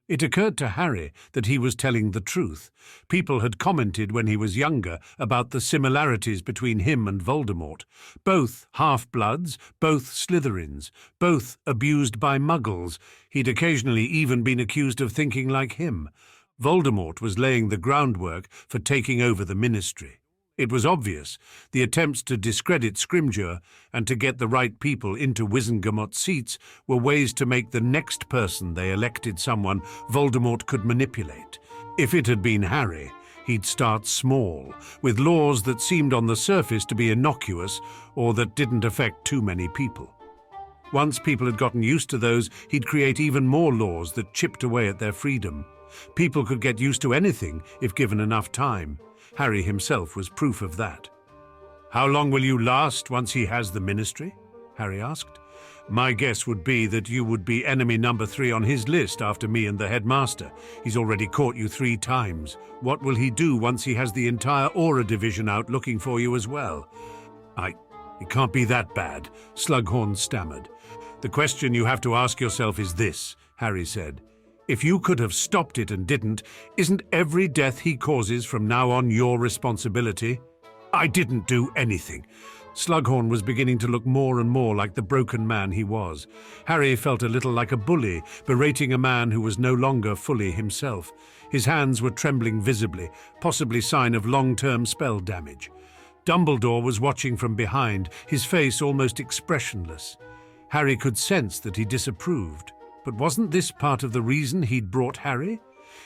It occurred to Harry that he was telling the truth. People had commented when he was younger about the similarities between him and Voldemort. Both half-bloods, both Slytherins, both abused by Muggles. He'd occasionally even been accused of thinking like him. Voldemort was laying the groundwork for taking over the Ministry. It was obvious. The attempts to discredit Scrimgeour and to get the right people into Wizengamot's seats were ways to make the next person they elected someone Voldemort could manipulate. If it had been Harry, he'd start small, with laws that seemed on the surface to be innocuous or that didn't affect too many people. Once people had gotten used to those, he'd create even more laws that chipped away at their freedom. People could get used to anything if given enough time. Harry himself was proof of that. How long will you last once he has the Ministry? Harry asked. My guess would be that you would be enemy number 3 on his list after me and the headmaster. He's already caught you 3 times. What will he do once he has the entire Aura division out looking for you as well? It can't be that bad, Slughorn stammered. The question you have to ask yourself is this, Harry said. If you could have stopped it and didn't, isn't every death he causes from now on your responsibility? I didn't do anything. Slughorn was beginning to look more and more like the broken man he was. Harry felt a little like a bully, berating a man who was no longer fully himself. His hands were trembling visibly, possibly sign of long-term spell damage. Dumbledore was watching from behind, his face almost expressionless. Harry could sense that he disapproved. But wasn't this part of the reason he'd brought Harry?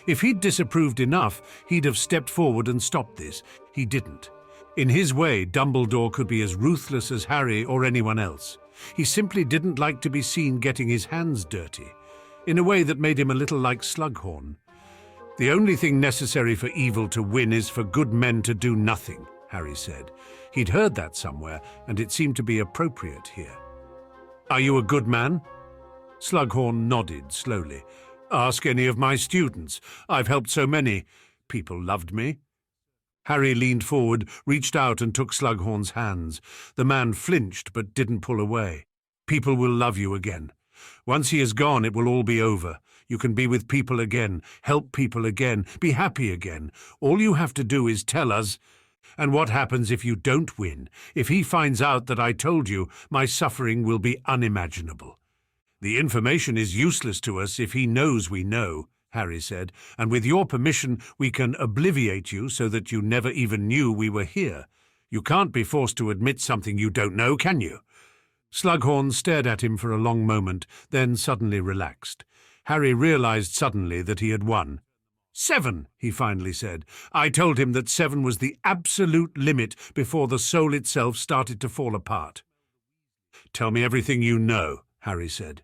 If he'd disapproved enough, he'd have stepped forward and stopped this. He didn't. In his way, Dumbledore could be as ruthless as Harry or anyone else. He simply didn't like to be seen getting his hands dirty, in a way that made him a little like Slughorn. The only thing necessary for evil to win is for good men to do nothing, Harry said. He'd heard that somewhere, and it seemed to be appropriate here. Are you a good man? Slughorn nodded slowly. Ask any of my students. I've helped so many. People loved me. Harry leaned forward, reached out and took Slughorn's hands. The man flinched but didn't pull away. People will love you again. Once he is gone, it will all be over. You can be with people again, help people again, be happy again. All you have to do is tell us. And what happens if you don't win? If he finds out that I told you, my suffering will be unimaginable. The information is useless to us if he knows we know, Harry said, and with your permission we can obliviate you so that you never even knew we were here. You can't be forced to admit something you don't know, can you? Slughorn stared at him for a long moment, then suddenly relaxed. Harry realized suddenly that he had won. 7, he finally said. I told him that 7 was the absolute limit before the soul itself started to fall apart. Tell me everything you know, Harry said.